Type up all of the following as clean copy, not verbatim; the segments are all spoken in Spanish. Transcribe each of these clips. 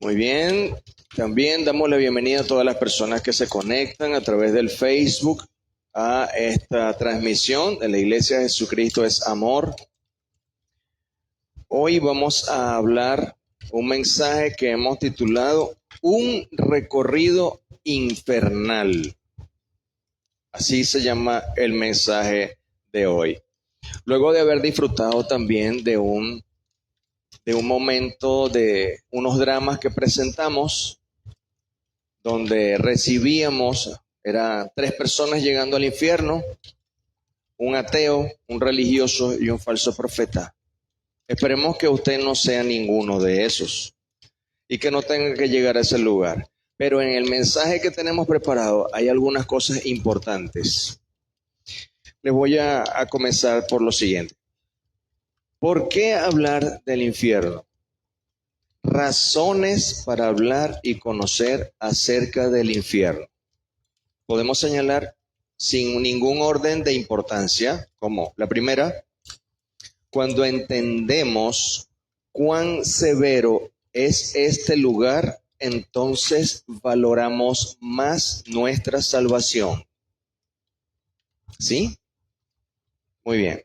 Muy bien, también damos la bienvenida a todas las personas que se conectan a través del Facebook a esta transmisión de la Iglesia Jesucristo es Amor. Hoy vamos a hablar un mensaje que hemos titulado Un recorrido infernal. Así se llama el mensaje de hoy. Luego de haber disfrutado también de un momento de unos dramas que presentamos, donde recibíamos, eran 3 personas llegando al infierno, un ateo, un religioso y un falso profeta. Esperemos que usted no sea ninguno de esos y que no tenga que llegar a ese lugar. Pero en el mensaje que tenemos preparado hay algunas cosas importantes. Les voy a comenzar por lo siguiente. ¿Por qué hablar del infierno? Razones para hablar y conocer acerca del infierno. Podemos señalar sin ningún orden de importancia, como la primera, cuando entendemos cuán severo es este lugar, entonces valoramos más nuestra salvación. ¿Sí? Muy bien.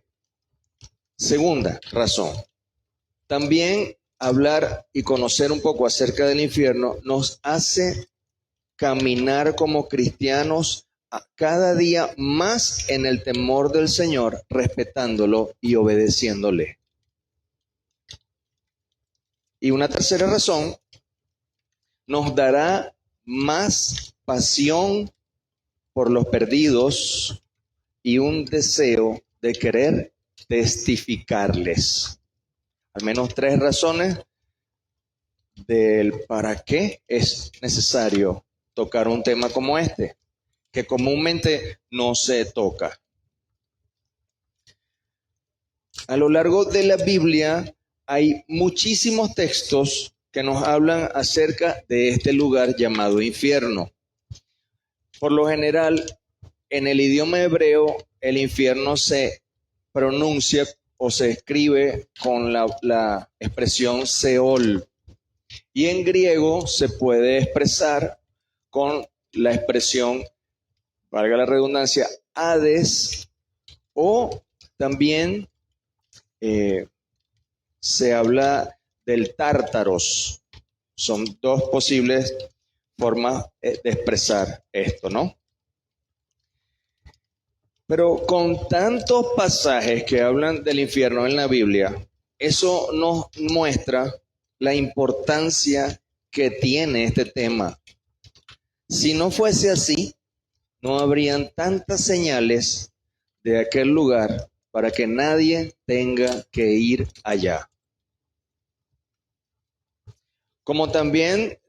Segunda razón. También hablar y conocer un poco acerca del infierno nos hace caminar como cristianos cada día más en el temor del Señor, respetándolo y obedeciéndole. Y una tercera razón, nos dará más pasión por los perdidos y un deseo de querer testificarles. Al menos 3 razones del para qué es necesario tocar un tema como este, que comúnmente no se toca. A lo largo de la Biblia hay muchísimos textos que nos hablan acerca de este lugar llamado infierno. Por lo general, en el idioma hebreo, el infierno se pronuncia o se escribe con la expresión Seol. Y en griego se puede expresar con la expresión, valga la redundancia, Hades, o también se habla del Tártaros. Son 2 posibles formas de expresar esto, ¿no? Pero con tantos pasajes que hablan del infierno en la Biblia, eso nos muestra la importancia que tiene este tema. Si no fuese así, no habrían tantas señales de aquel lugar para que nadie tenga que ir allá. Como también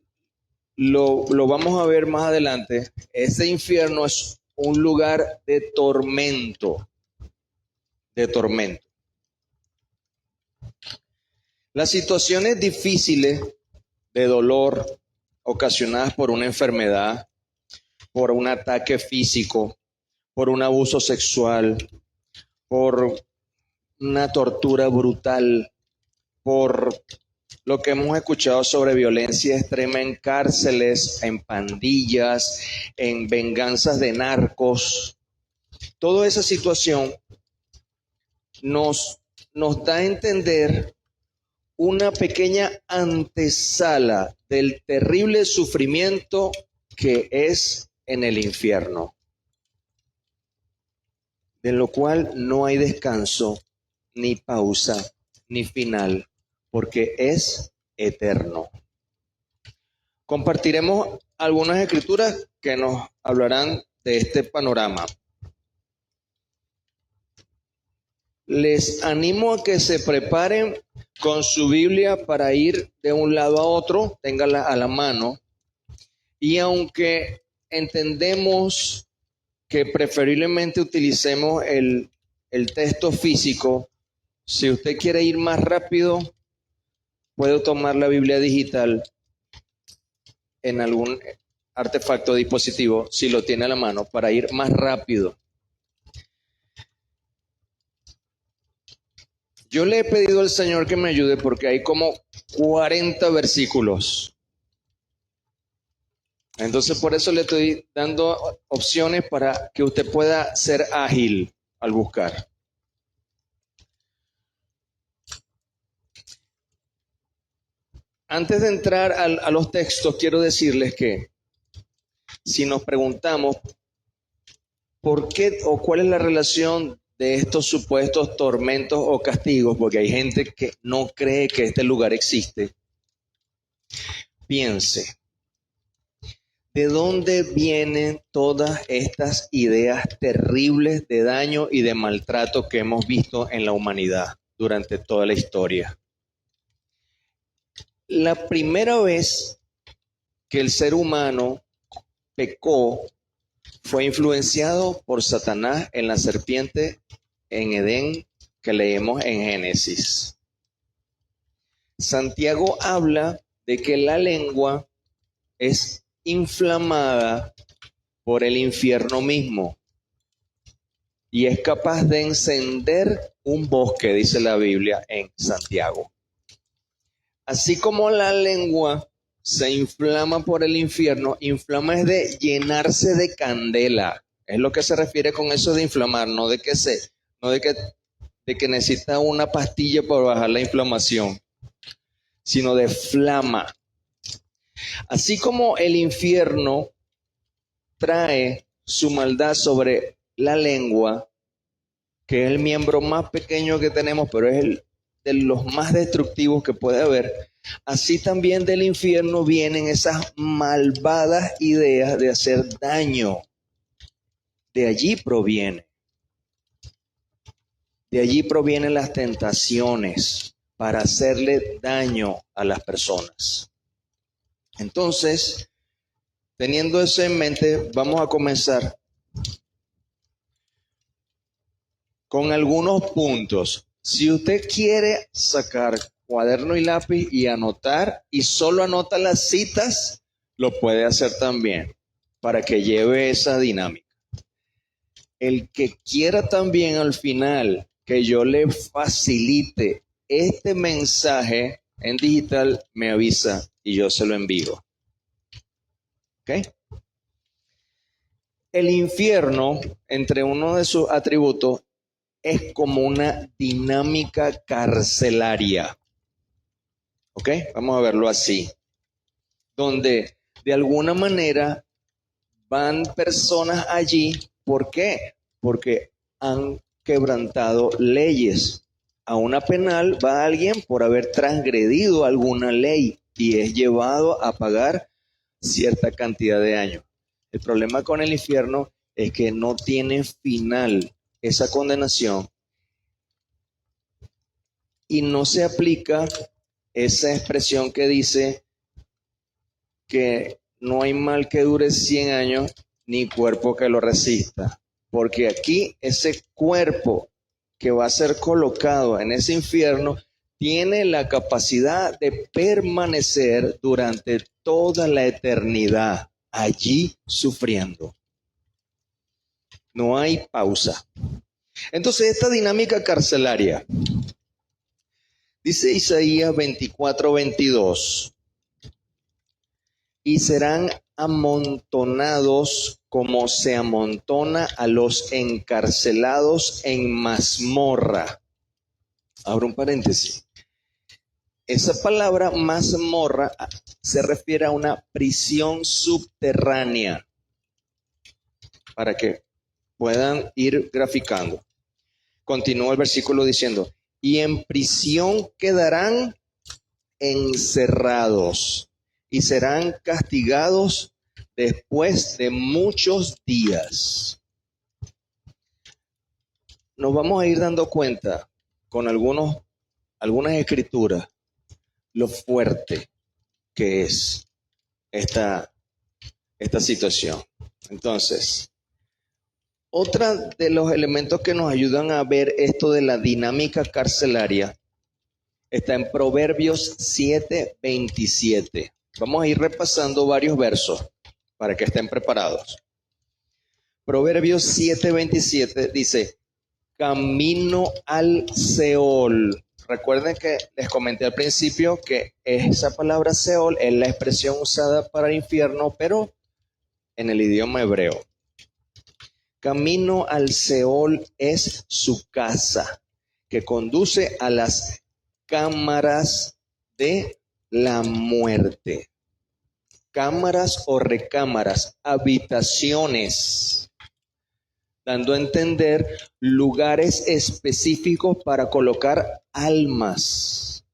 lo vamos a ver más adelante, ese infierno es un lugar de tormento, de tormento. Las situaciones difíciles de dolor ocasionadas por una enfermedad, por un ataque físico, por un abuso sexual, por una tortura brutal, por lo que hemos escuchado sobre violencia extrema en cárceles, en pandillas, en venganzas de narcos. Toda esa situación nos da a entender una pequeña antesala del terrible sufrimiento que es en el infierno, de lo cual no hay descanso, ni pausa, ni final, porque es eterno. Compartiremos algunas escrituras que nos hablarán de este panorama. Les animo a que se preparen con su Biblia para ir de un lado a otro, ténganla a la mano. Y aunque entendemos que preferiblemente utilicemos el texto físico, si usted quiere ir más rápido, puede tomar la Biblia digital en algún artefacto o dispositivo, si lo tiene a la mano, para ir más rápido. Yo le he pedido al Señor que me ayude porque hay como 40 versículos Entonces por eso le estoy dando opciones para que usted pueda ser ágil al buscar. Antes de entrar a los textos, quiero decirles que si nos preguntamos por qué o cuál es la relación de estos supuestos tormentos o castigos, porque hay gente que no cree que este lugar existe, piense, ¿de dónde vienen todas estas ideas terribles de daño y de maltrato que hemos visto en la humanidad durante toda la historia? La primera vez que el ser humano pecó fue influenciado por Satanás en la serpiente en Edén que leemos en Génesis. Santiago habla de que la lengua es inflamada por el infierno mismo y es capaz de encender un bosque, dice la Biblia en Santiago. Así como la lengua se inflama por el infierno, inflama es de llenarse de candela. Es lo que se refiere con eso de inflamar, no de que necesita una pastilla para bajar la inflamación, sino de flama. Así como el infierno trae su maldad sobre la lengua, que es el miembro más pequeño que tenemos, pero es el de los más destructivos que puede haber, así también del infierno vienen esas malvadas ideas de hacer daño. De allí provienen las tentaciones para hacerle daño a las personas. Entonces, teniendo eso en mente, vamos a comenzar con algunos puntos. Si usted quiere sacar cuaderno y lápiz y anotar, y solo anota las citas, lo puede hacer también, para que lleve esa dinámica. El que quiera también al final que yo le facilite este mensaje en digital, me avisa y yo se lo envío. ¿Ok? El infierno, entre uno de sus atributos, es como una dinámica carcelaria. ¿Ok? Vamos a verlo así. Donde de alguna manera van personas allí. ¿Por qué? Porque han quebrantado leyes. A una penal va alguien por haber transgredido alguna ley y es llevado a pagar cierta cantidad de años. El problema con el infierno es que no tiene final esa condenación y no se aplica esa expresión que dice que no hay mal que dure 100 años ni cuerpo que lo resista, porque aquí ese cuerpo que va a ser colocado en ese infierno tiene la capacidad de permanecer durante toda la eternidad allí sufriendo. No hay pausa. Entonces, esta dinámica carcelaria, dice Isaías 24:22, y serán amontonados como se amontona a los encarcelados en mazmorra. Abro un paréntesis. Esa palabra mazmorra se refiere a una prisión subterránea, para que puedan ir graficando. Continúa el versículo diciendo, y en prisión quedarán encerrados y serán castigados después de muchos días. Nos vamos a ir dando cuenta con algunas escrituras lo fuerte que es esta situación. Entonces, otra de los elementos que nos ayudan a ver esto de la dinámica carcelaria está en Proverbios 7:27. Vamos a ir repasando varios versos para que estén preparados. Proverbios 7:27 dice, camino al Seol. Recuerden que les comenté al principio que esa palabra Seol es la expresión usada para el infierno, pero en el idioma hebreo. Camino al Seol es su casa, que conduce a las cámaras de la muerte. Cámaras o recámaras, habitaciones, dando a entender lugares específicos para colocar almas.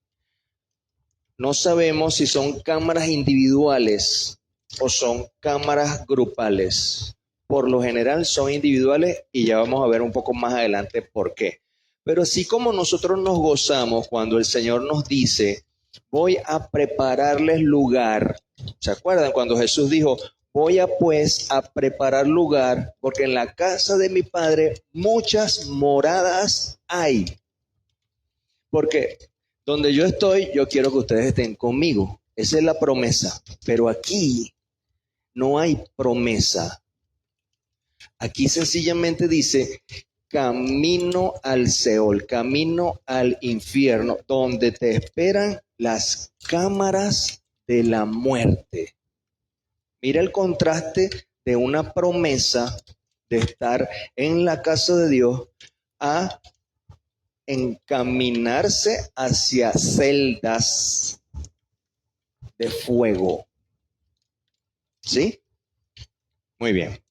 No sabemos si son cámaras individuales o son cámaras grupales. Por lo general son individuales y ya vamos a ver un poco más adelante por qué. Pero así como nosotros nos gozamos cuando el Señor nos dice, voy a prepararles lugar. ¿Se acuerdan cuando Jesús dijo, voy a pues a preparar lugar, porque en la casa de mi Padre muchas moradas hay? Porque donde yo estoy, yo quiero que ustedes estén conmigo. Esa es la promesa. Pero aquí no hay promesa. Aquí sencillamente dice, camino al Seol, camino al infierno, donde te esperan las cámaras de la muerte. Mira el contraste de una promesa de estar en la casa de Dios a encaminarse hacia celdas de fuego. ¿Sí? Muy bien.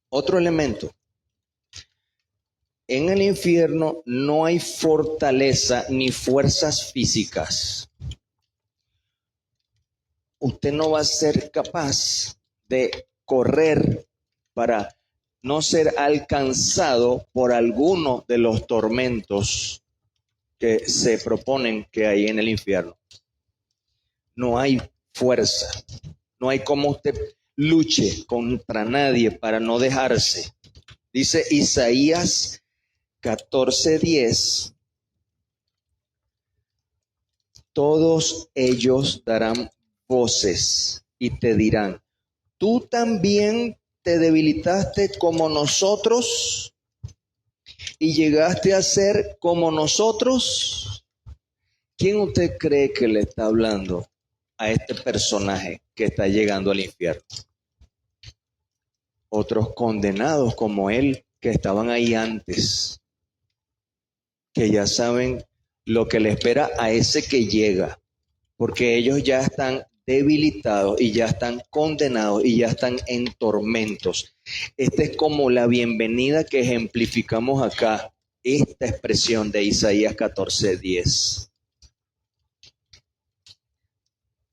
Otro elemento. En el infierno no hay fortaleza ni fuerzas físicas. Usted no va a ser capaz de correr para no ser alcanzado por alguno de los tormentos que se proponen que hay en el infierno. No hay fuerza, no hay cómo usted luche contra nadie para no dejarse. Dice Isaías 14:10, todos ellos darán voces y te dirán, ¿tú también te debilitaste como nosotros y llegaste a ser como nosotros? ¿Quién usted cree que le está hablando a este personaje que está llegando al infierno? Otros condenados como él que estaban ahí antes, que ya saben lo que le espera a ese que llega, porque ellos ya están debilitados y ya están condenados y ya están en tormentos. Esta es como la bienvenida que ejemplificamos acá, esta expresión de Isaías 14:10.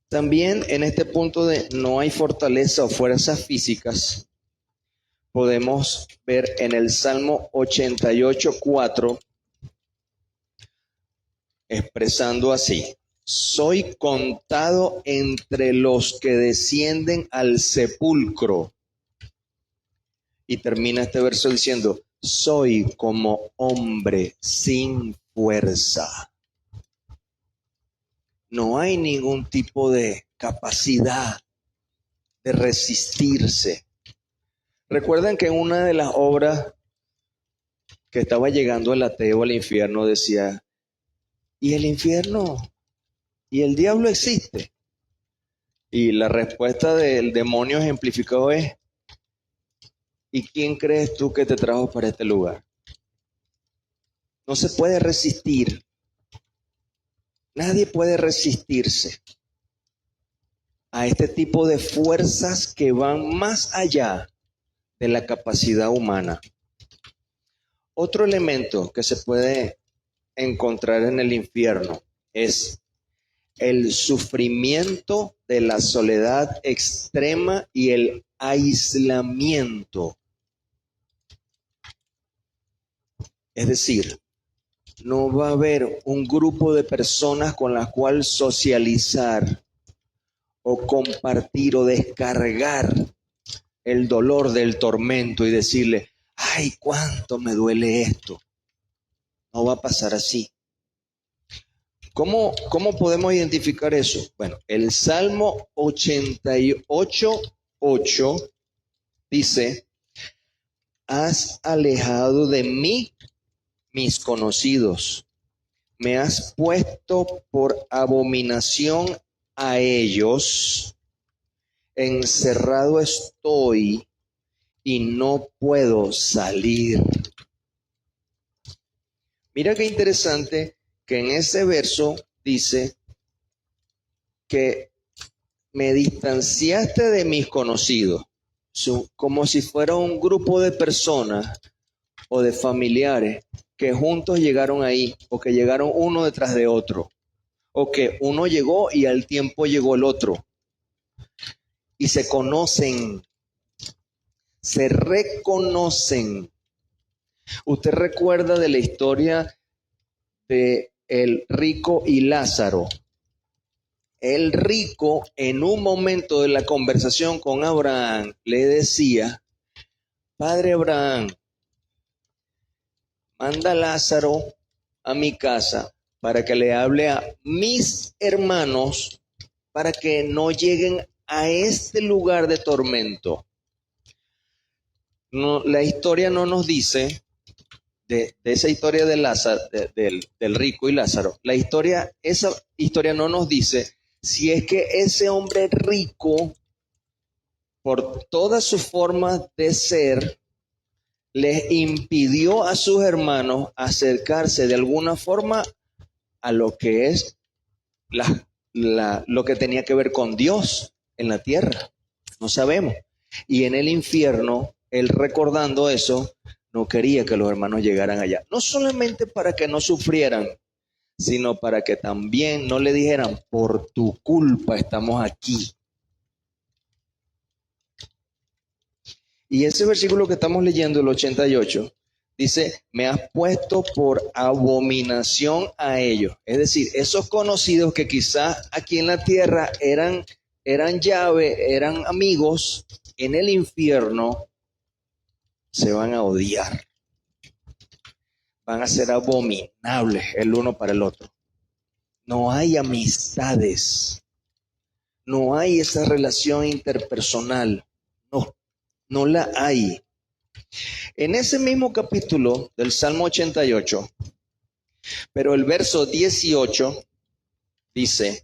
También en este punto de no hay fortaleza o fuerzas físicas, podemos ver en el Salmo 88:4, expresando así, soy contado entre los que descienden al sepulcro. Y termina este verso diciendo, soy como hombre sin fuerza. No hay ningún tipo de capacidad de resistirse. Recuerden que en una de las obras que estaba llegando el ateo al infierno decía, ¿y el infierno? ¿Y el diablo existe? Y la respuesta del demonio ejemplificado es, ¿y quién crees tú que te trajo para este lugar? No se puede resistir. Nadie puede resistirse a este tipo de fuerzas que van más allá de la capacidad humana. Otro elemento que se puede encontrar en el infierno es el sufrimiento de la soledad extrema y el aislamiento. Es decir, no va a haber un grupo de personas con las cuales socializar o compartir o descargar el dolor del tormento y decirle, ay, cuánto me duele esto. No va a pasar así. ¿Cómo podemos identificar eso? Bueno, el Salmo 88:8 dice, has alejado de mí mis conocidos, me has puesto por abominación a ellos, encerrado estoy y no puedo salir. Mira qué interesante que en ese verso dice que me distanciaste de mis conocidos, como si fuera un grupo de personas o de familiares que juntos llegaron ahí, o que llegaron uno detrás de otro, o que uno llegó y al tiempo llegó el otro, y se conocen, se reconocen. Usted recuerda de la historia de el rico y Lázaro. El rico, en un momento de la conversación con Abraham, le decía: Padre Abraham, manda a Lázaro a mi casa para que le hable a mis hermanos para que no lleguen a este lugar de tormento. No, la historia no nos dice de esa historia de Lázaro, del rico y Lázaro. Esa historia no nos dice si es que ese hombre rico, por toda su forma de ser, les impidió a sus hermanos acercarse de alguna forma a lo que es lo que tenía que ver con Dios en la tierra. No sabemos. Y en el infierno, él, recordando eso, no quería que los hermanos llegaran allá. No solamente para que no sufrieran, sino para que también no le dijeran: por tu culpa estamos aquí. Y ese versículo que estamos leyendo, el 88, dice: me has puesto por abominación a ellos. Es decir, esos conocidos que quizás aquí en la tierra eran llave, eran amigos, en el infierno se van a odiar. Van a ser abominables el uno para el otro. No hay amistades. No hay esa relación interpersonal. No la hay. En ese mismo capítulo del Salmo 88, pero el verso 18 dice: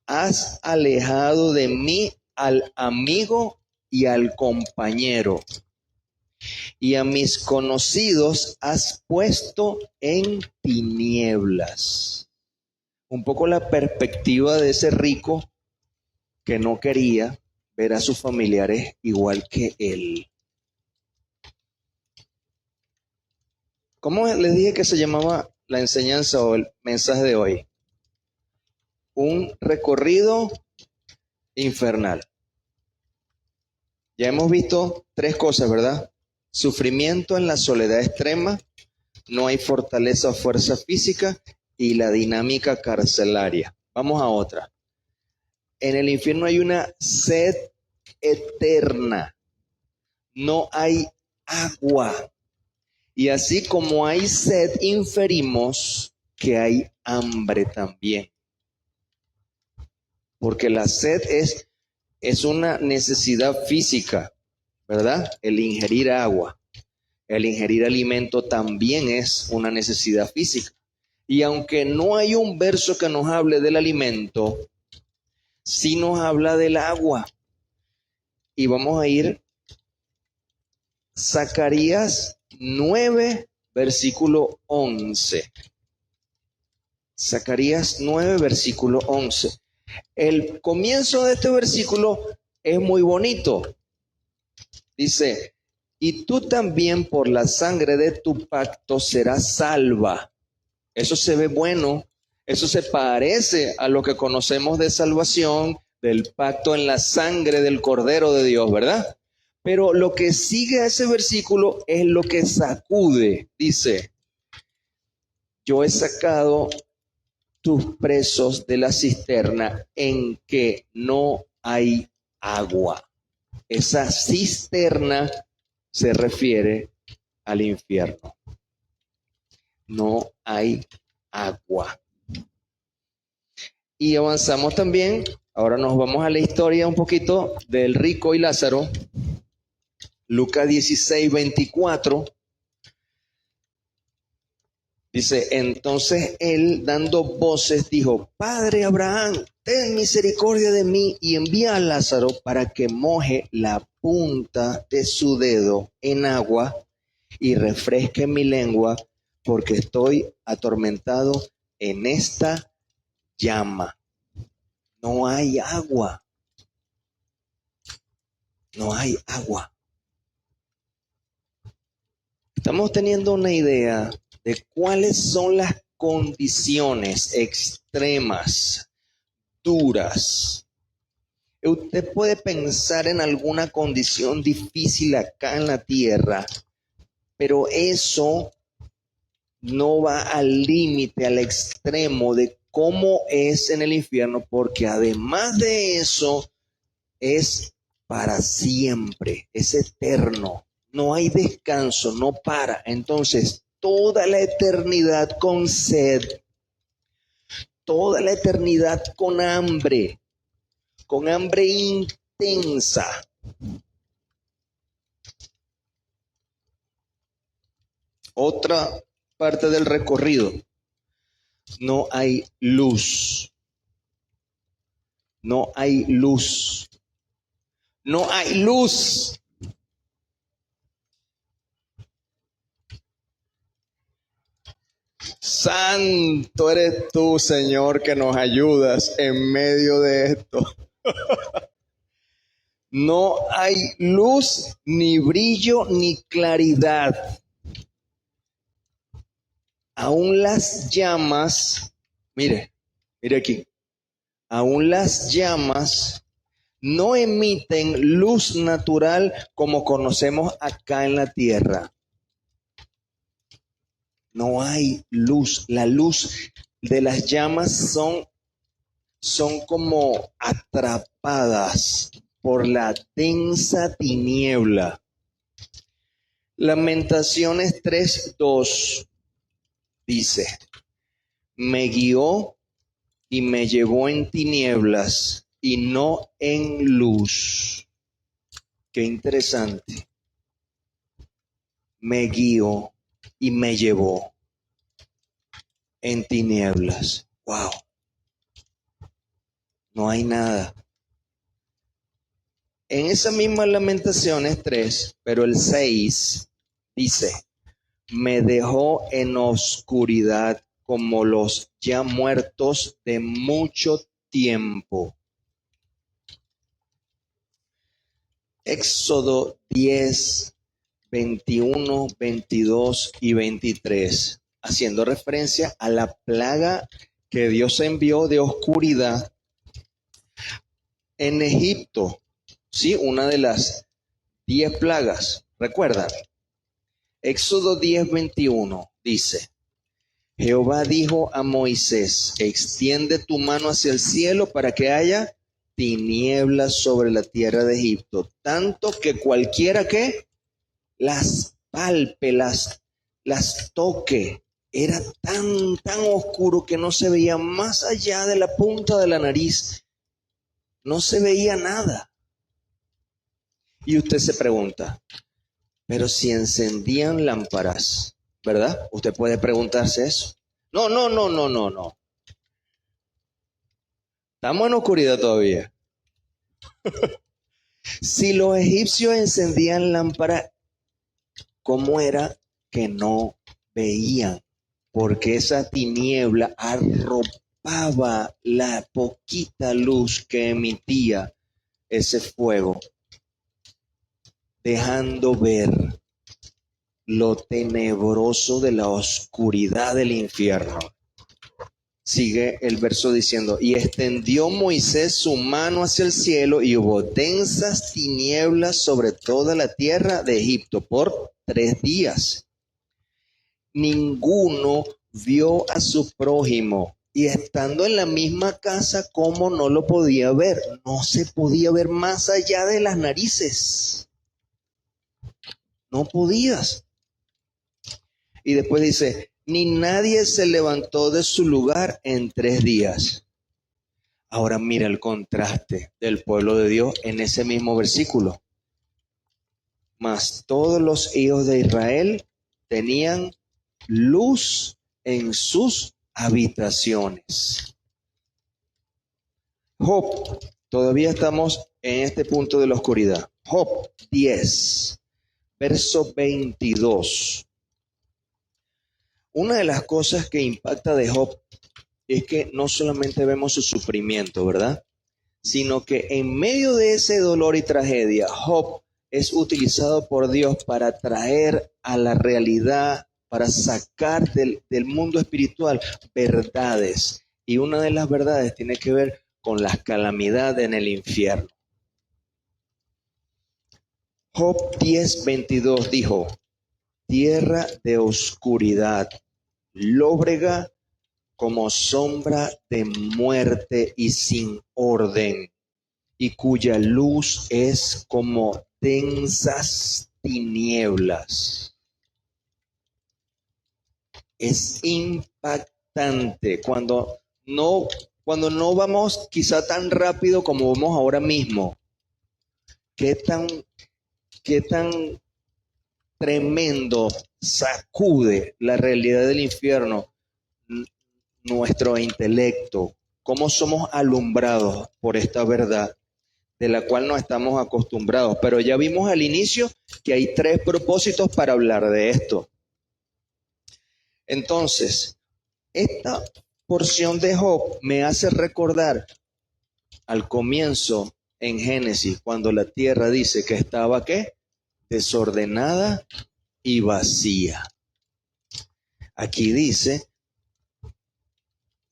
has alejado de mí al amigo y al compañero, y a mis conocidos has puesto en tinieblas. Un poco la perspectiva de ese rico que no quería ver a sus familiares igual que él. ¿Cómo les dije que se llamaba la enseñanza o el mensaje de hoy? Un recorrido infernal. Ya hemos visto tres cosas, ¿verdad? Sufrimiento en la soledad extrema, no hay fortaleza o fuerza física, y la dinámica carcelaria. Vamos a otra. En el infierno hay una sed eterna. No hay agua. Y así como hay sed, inferimos que hay hambre también. Porque la sed es una necesidad física, ¿verdad? El ingerir agua, el ingerir alimento también es una necesidad física. Y aunque no hay un verso que nos hable del alimento, sí nos habla del agua. Y vamos a ir Zacarías 9, versículo 11. Zacarías 9, versículo 11. El comienzo de este versículo es muy bonito. Dice: y tú también por la sangre de tu pacto serás salva. Eso se ve bueno, eso se parece a lo que conocemos de salvación, del pacto en la sangre del Cordero de Dios, ¿verdad? Pero lo que sigue a ese versículo es lo que sacude. Dice: yo he sacado tus presos de la cisterna en que no hay agua. Esa cisterna se refiere al infierno. No hay agua. Y avanzamos también. Ahora nos vamos a la historia un poquito del rico y Lázaro. Lucas 16, 24. Dice, entonces él, dando voces, dijo, Padre Abraham, ten misericordia de mí y envía a Lázaro para que moje la punta de su dedo en agua y refresque mi lengua, porque estoy atormentado en esta llama. No hay agua. No hay agua. Estamos teniendo una idea de cuáles son las condiciones extremas, duras. Usted puede pensar en alguna condición difícil acá en la tierra, pero eso no va al límite, al extremo de cómo es en el infierno, porque además de eso es para siempre, es eterno, no hay descanso, no para. Entonces, toda la eternidad con sed, toda la eternidad con hambre intensa. Otra parte del recorrido, no hay luz, no hay luz, no hay luz. Santo eres tú, Señor, que nos ayudas en medio de esto. No hay luz, ni brillo, ni claridad. Aún las llamas, mire aquí, aún las llamas no emiten luz natural como conocemos acá en la tierra. No hay luz. La luz de las llamas son como atrapadas por la densa tiniebla. Lamentaciones 3:2 dice, me guió y me llevó en tinieblas y no en luz. Qué interesante. Me guió y me llevó en tinieblas. Wow. No hay nada. En esa misma Lamentaciones 3, pero el 6 dice, me dejó en oscuridad como los ya muertos de mucho tiempo. Éxodo 10, 21, 22 y 23, haciendo referencia a la plaga que Dios envió de oscuridad en Egipto, ¿sí? Una de las 10 plagas, ¿recuerdan? Éxodo 10, 21 dice, Jehová dijo a Moisés, extiende tu mano hacia el cielo para que haya tinieblas sobre la tierra de Egipto, tanto que cualquiera que las palpe, las toque. Era tan oscuro que no se veía más allá de la punta de la nariz. No se veía nada. Y usted se pregunta, pero si encendían lámparas, ¿verdad? Usted puede preguntarse eso. No. Estamos en oscuridad todavía. Si los egipcios encendían lámparas, ¿cómo era que no veían? Porque esa tiniebla arropaba la poquita luz que emitía ese fuego, dejando ver lo tenebroso de la oscuridad del infierno. Sigue el verso diciendo, y extendió Moisés su mano hacia el cielo y hubo densas tinieblas sobre toda la tierra de Egipto por 3 días. Ninguno vio a su prójimo y estando en la misma casa, ¿cómo no lo podía ver? No se podía ver más allá de las narices. No podías. Y después dice, ni nadie se levantó de su lugar en 3 días. Ahora mira el contraste del pueblo de Dios en ese mismo versículo. Mas todos los hijos de Israel tenían luz en sus habitaciones. Job, todavía estamos en este punto de la oscuridad. Job 10, verso 22. Una de las cosas que impacta de Job es que no solamente vemos su sufrimiento, ¿verdad? Sino que en medio de ese dolor y tragedia, Job es utilizado por Dios para traer a la realidad, para sacar del mundo espiritual verdades. Y una de las verdades tiene que ver con las calamidades en el infierno. Job 10:22 dijo: tierra de oscuridad, lóbrega como sombra de muerte y sin orden, y cuya luz es como densas tinieblas. Es impactante cuando no vamos quizá tan rápido como vamos ahora mismo. Qué tan tremendo sacude la realidad del infierno nuestro intelecto, cómo somos alumbrados por esta verdad de la cual no estamos acostumbrados. Pero ya vimos al inicio que hay 3 propósitos para hablar de esto. Entonces, esta porción de Job me hace recordar al comienzo en Génesis, cuando la tierra dice que estaba, ¿qué? Desordenada y vacía. Aquí dice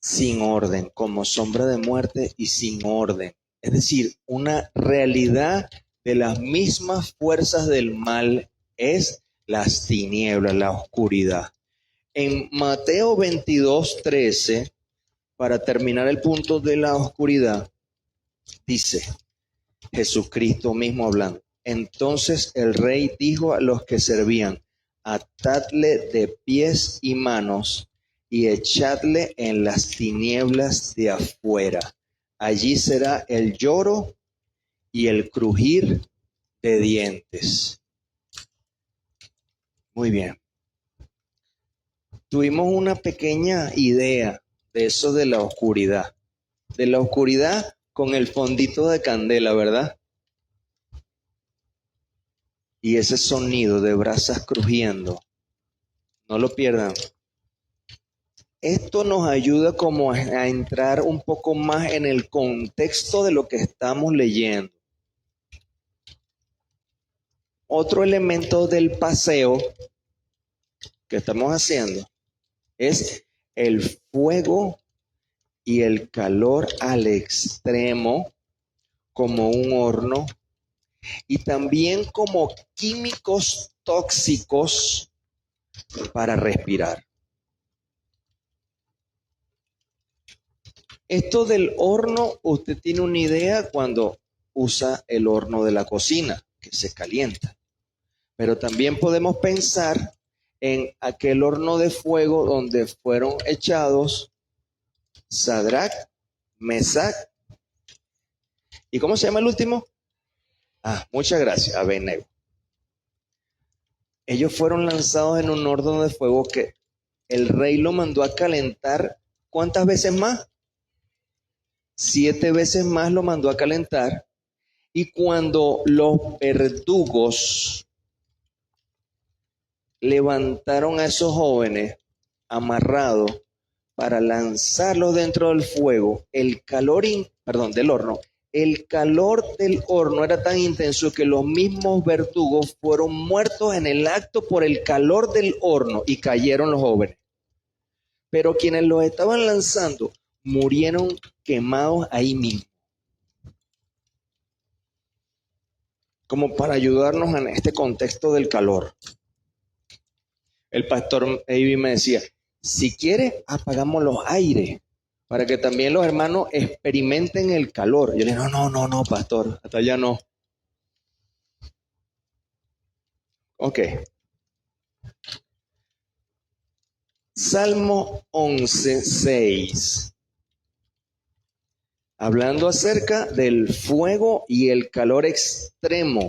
sin orden, como sombra de muerte y sin orden. Es decir, una realidad de las mismas fuerzas del mal es las tinieblas, la oscuridad. En Mateo 22:13, para terminar el punto de la oscuridad, dice Jesucristo mismo hablando: entonces el rey dijo a los que servían: atadle de pies y manos y echadle en las tinieblas de afuera. Allí será el lloro y el crujir de dientes. Muy bien. Tuvimos una pequeña idea de eso de la oscuridad. De la oscuridad con el fondito de candela, ¿verdad? Y ese sonido de brasas crujiendo. No lo pierdan. Esto nos ayuda como a entrar un poco más en el contexto de lo que estamos leyendo. Otro elemento del paseo que estamos haciendo es el fuego y el calor al extremo, como un horno, y también como químicos tóxicos para respirar. Esto del horno, usted tiene una idea cuando usa el horno de la cocina, que se calienta. Pero también podemos pensar en aquel horno de fuego donde fueron echados Sadrach, Mesach, ¿y cómo se llama el último? Muchas gracias, Abednego. Ellos fueron lanzados en un horno de fuego que el rey lo mandó a calentar. ¿Cuántas veces más? 7 veces más lo mandó a calentar. Y cuando los verdugos levantaron a esos jóvenes amarrados para lanzarlos dentro del fuego, el calor del horno, el calor del horno era tan intenso que los mismos verdugos fueron muertos en el acto por el calor del horno y cayeron los jóvenes. Pero quienes los estaban lanzando murieron quemados ahí mismo. Como para ayudarnos en este contexto del calor. El pastor Avi me decía: si quiere, apagamos los aires para que también los hermanos experimenten el calor. Yo le dije: no, pastor, hasta allá no. Ok. Salmo 11:6. Hablando acerca del fuego y el calor extremo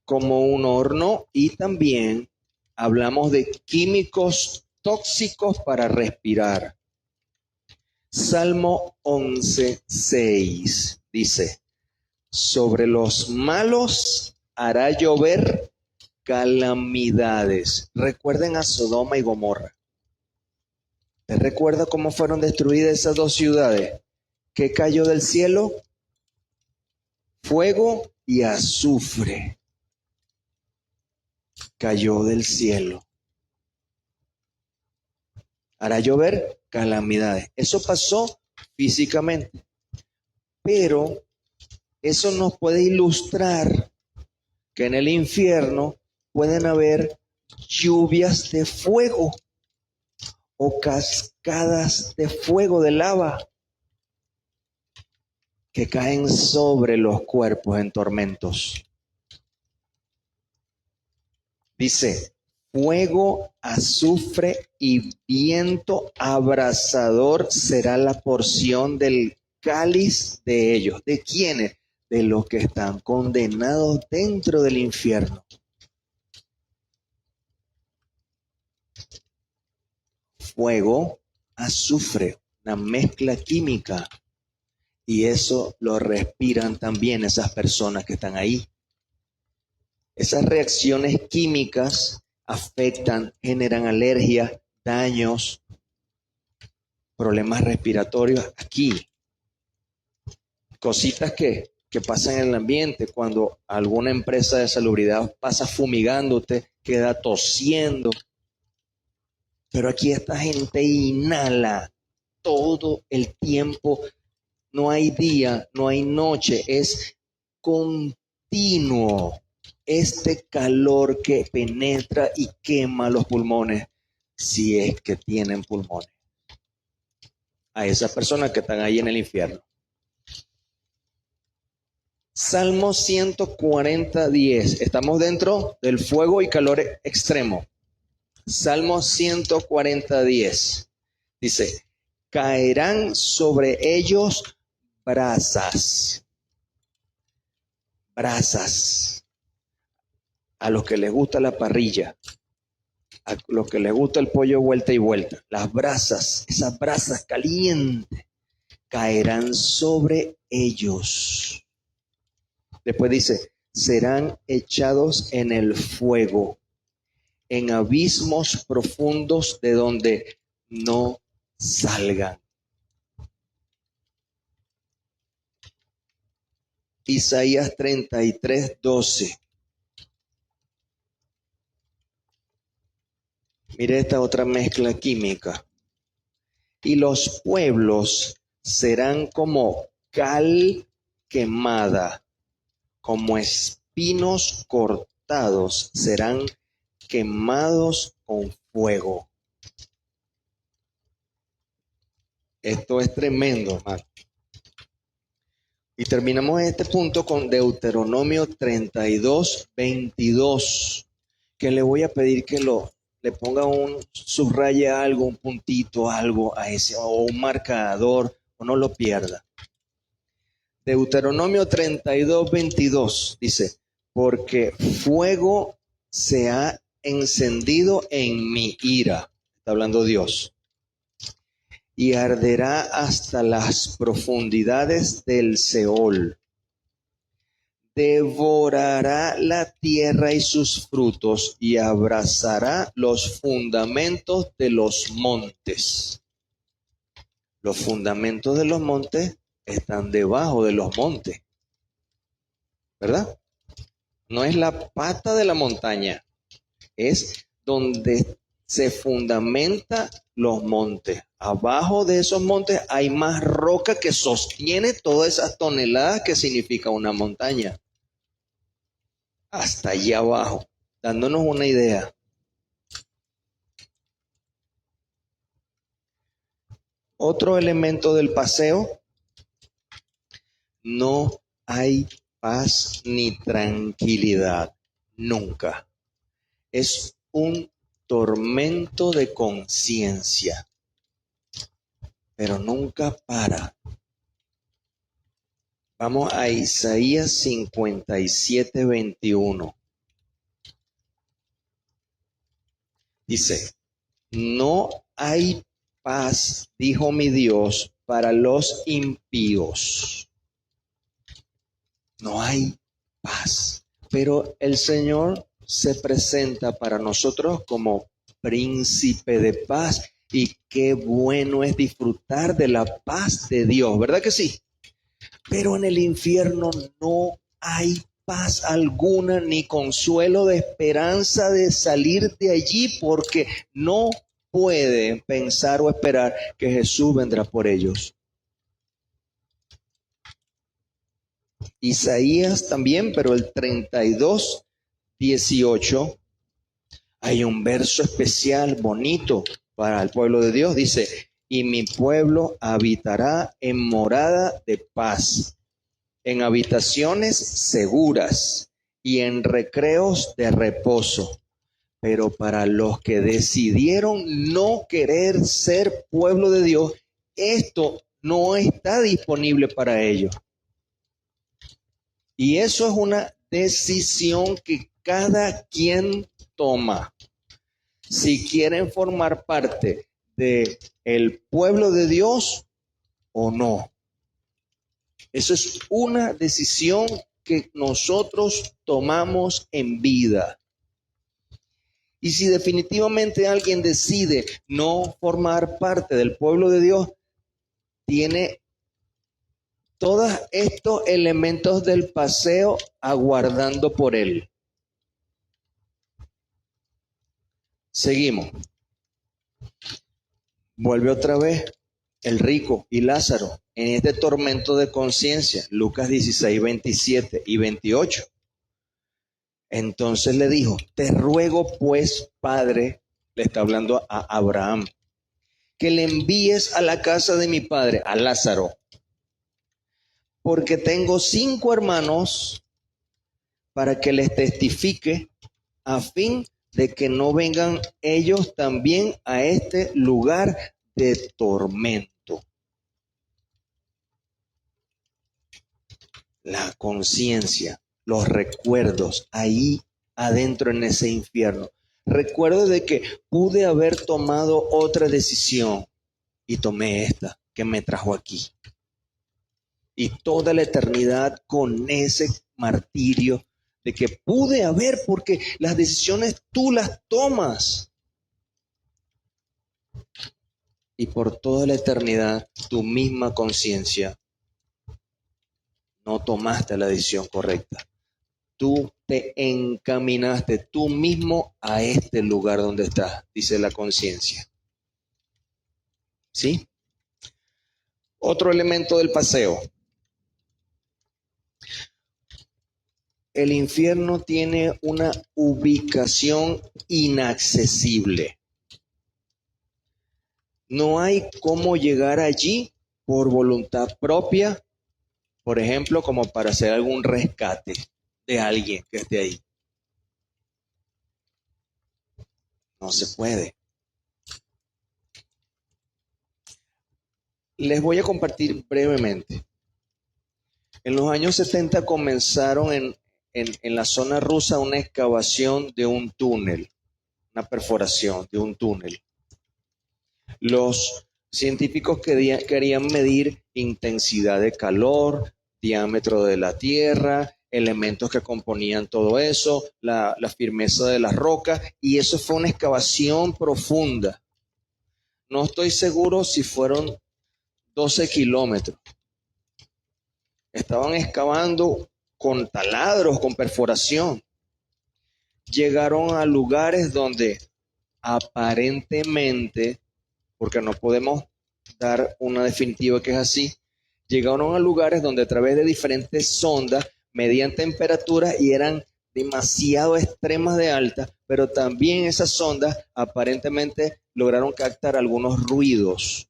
como un horno, y también hablamos de químicos tóxicos para respirar. Salmo 11:6 dice, sobre los malos hará llover calamidades. Recuerden a Sodoma y Gomorra. ¿Te recuerda cómo fueron destruidas esas dos ciudades? ¿Qué cayó del cielo? Fuego y azufre. Cayó del cielo. Hará llover calamidades. Eso pasó físicamente. Pero eso nos puede ilustrar que en el infierno pueden haber lluvias de fuego o cascadas de fuego, de lava, que caen sobre los cuerpos en tormentos. Dice, fuego, azufre y viento abrasador será la porción del cáliz de ellos. ¿De quiénes? De los que están condenados dentro del infierno. Fuego, azufre, una mezcla química. Y eso lo respiran también esas personas que están ahí. Esas reacciones químicas afectan, generan alergias, daños, problemas respiratorios aquí. Cositas que pasan en el ambiente cuando alguna empresa de salubridad pasa fumigándote, queda tosiendo. Pero aquí esta gente inhala todo el tiempo. No hay día, no hay noche, es continuo este calor que penetra y quema los pulmones, si es que tienen pulmones. A esas personas que están ahí en el infierno. Salmo 140:10. Estamos dentro del fuego y calor extremo. Salmo 140:10. Dice, caerán sobre ellos brasas. Brasas. A los que les gusta la parrilla, a los que les gusta el pollo vuelta y vuelta, las brasas, esas brasas calientes, caerán sobre ellos. Después dice, serán echados en el fuego, en abismos profundos de donde no salgan. Isaías 33:12. Mire esta otra mezcla química. Y los pueblos serán como cal quemada, como espinos cortados, serán quemados con fuego. Esto es tremendo, hermano. Y terminamos este punto con Deuteronomio 32:22, que le voy a pedir que le ponga un subraye algo, un puntito, algo a ese, o un marcador, o no lo pierda. Deuteronomio 32:22 dice, porque fuego se ha encendido en mi ira, está hablando Dios, y arderá hasta las profundidades del Seol. Devorará la tierra y sus frutos y abrazará los fundamentos de los montes. Los fundamentos de los montes están debajo de los montes, ¿verdad? No es la pata de la montaña, es donde se fundamenta los montes. Abajo de esos montes hay más roca que sostiene todas esas toneladas que significa una montaña. Hasta allá abajo, dándonos una idea. Otro elemento del paseo, no hay paz ni tranquilidad, nunca. Es un tormento de conciencia, pero nunca para. Vamos a Isaías 57:21. Dice, No hay paz, dijo mi Dios, para los impíos. No hay paz. Pero el Señor se presenta para nosotros como príncipe de paz. Y qué bueno es disfrutar de la paz de Dios, ¿verdad que sí? Pero en el infierno no hay paz alguna ni consuelo de esperanza de salir de allí, porque no pueden pensar o esperar que Jesús vendrá por ellos. Isaías también, pero el 32:18, hay un verso especial, bonito para el pueblo de Dios. Dice, y mi pueblo habitará en morada de paz, en habitaciones seguras y en recreos de reposo. Pero para los que decidieron no querer ser pueblo de Dios, esto no está disponible para ellos. Y eso es una decisión que cada quien toma. Si quieren formar parte del pueblo de Dios o no. Eso es una decisión que nosotros tomamos en vida. Y si definitivamente alguien decide no formar parte del pueblo de Dios, tiene todos estos elementos del paseo aguardando por él. Seguimos. Vuelve otra vez el rico y Lázaro en este tormento de conciencia. Lucas 16:27 y 28. Entonces le dijo, te ruego pues, Padre, le está hablando a Abraham, que le envíes a la casa de mi padre, a Lázaro, porque tengo 5 hermanos, para que les testifique, a fin de que no vengan ellos también a este lugar de tormento. La conciencia, los recuerdos, ahí adentro en ese infierno. Recuerdo de que pude haber tomado otra decisión y tomé esta que me trajo aquí. Y toda la eternidad con ese martirio de que pude haber, porque las decisiones tú las tomas. Y por toda la eternidad tu misma conciencia no tomaste la decisión correcta. Tú te encaminaste tú mismo a este lugar donde estás, dice la conciencia. ¿Sí? Otro elemento del paseo. El infierno tiene una ubicación inaccesible. No hay cómo llegar allí por voluntad propia, por ejemplo, como para hacer algún rescate de alguien que esté ahí. No se puede. Les voy a compartir brevemente. En los años 70 comenzaron en la zona rusa una excavación de un túnel, una perforación de un túnel. Los científicos querían medir intensidad de calor, diámetro de la Tierra, elementos que componían todo eso, la firmeza de las rocas, y eso fue una excavación profunda. No estoy seguro si fueron 12 kilómetros. Estaban excavando con taladros, con perforación. Llegaron a lugares donde aparentemente, porque no podemos dar una definitiva que es así, llegaron a lugares donde a través de diferentes sondas medían temperaturas y eran demasiado extremas de alta, pero también esas sondas aparentemente lograron captar algunos ruidos.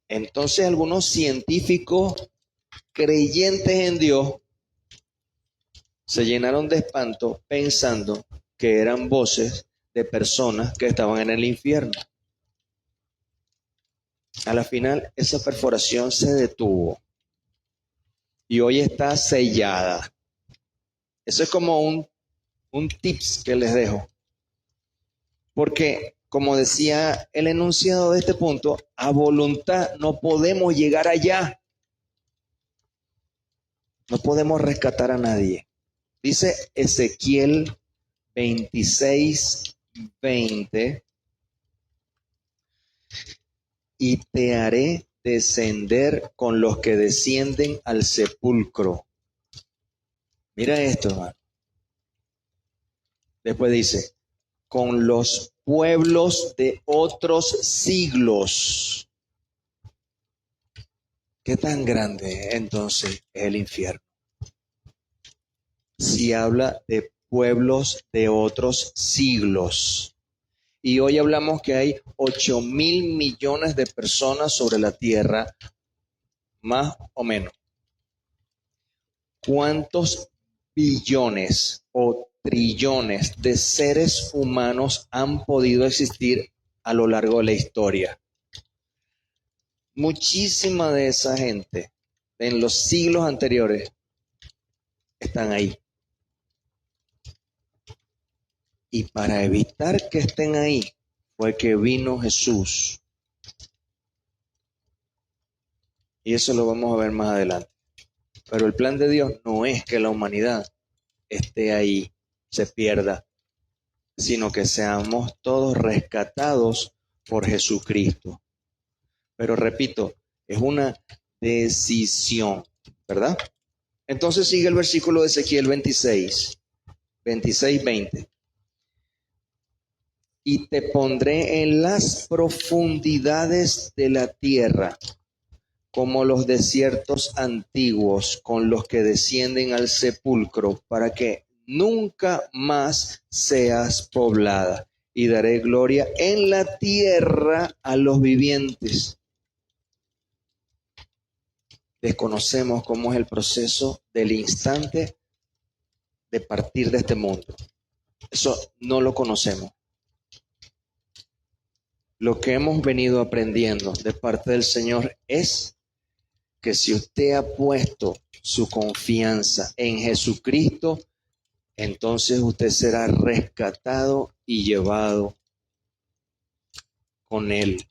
Entonces algunos científicos creyentes en Dios se llenaron de espanto pensando que eran voces de personas que estaban en el infierno. A la final esa perforación se detuvo y hoy está sellada. Eso es como un tips que les dejo. Porque, como decía el enunciado de este punto, a voluntad no podemos llegar allá. No podemos rescatar a nadie. Dice Ezequiel 26:20, y te haré descender con los que descienden al sepulcro. Mira esto, hermano. Después dice, con los pueblos de otros siglos. ¿Qué tan grande entonces es el infierno? Si habla de pueblos de otros siglos. Y hoy hablamos que hay 8.000 millones de personas sobre la tierra, más o menos. ¿Cuántos billones o trillones de seres humanos han podido existir a lo largo de la historia? Muchísima de esa gente en los siglos anteriores están ahí. Y para evitar que estén ahí fue que vino Jesús. Y eso lo vamos a ver más adelante. Pero el plan de Dios no es que la humanidad esté ahí, se pierda, sino que seamos todos rescatados por Jesucristo. Pero repito, es una decisión, ¿verdad? Entonces sigue el versículo de Ezequiel 20. Y te pondré en las profundidades de la tierra, como los desiertos antiguos con los que descienden al sepulcro, para que nunca más seas poblada. Y daré gloria en la tierra a los vivientes. Desconocemos cómo es el proceso del instante de partir de este mundo. Eso no lo conocemos. Lo que hemos venido aprendiendo de parte del Señor es que si usted ha puesto su confianza en Jesucristo, entonces usted será rescatado y llevado con Él.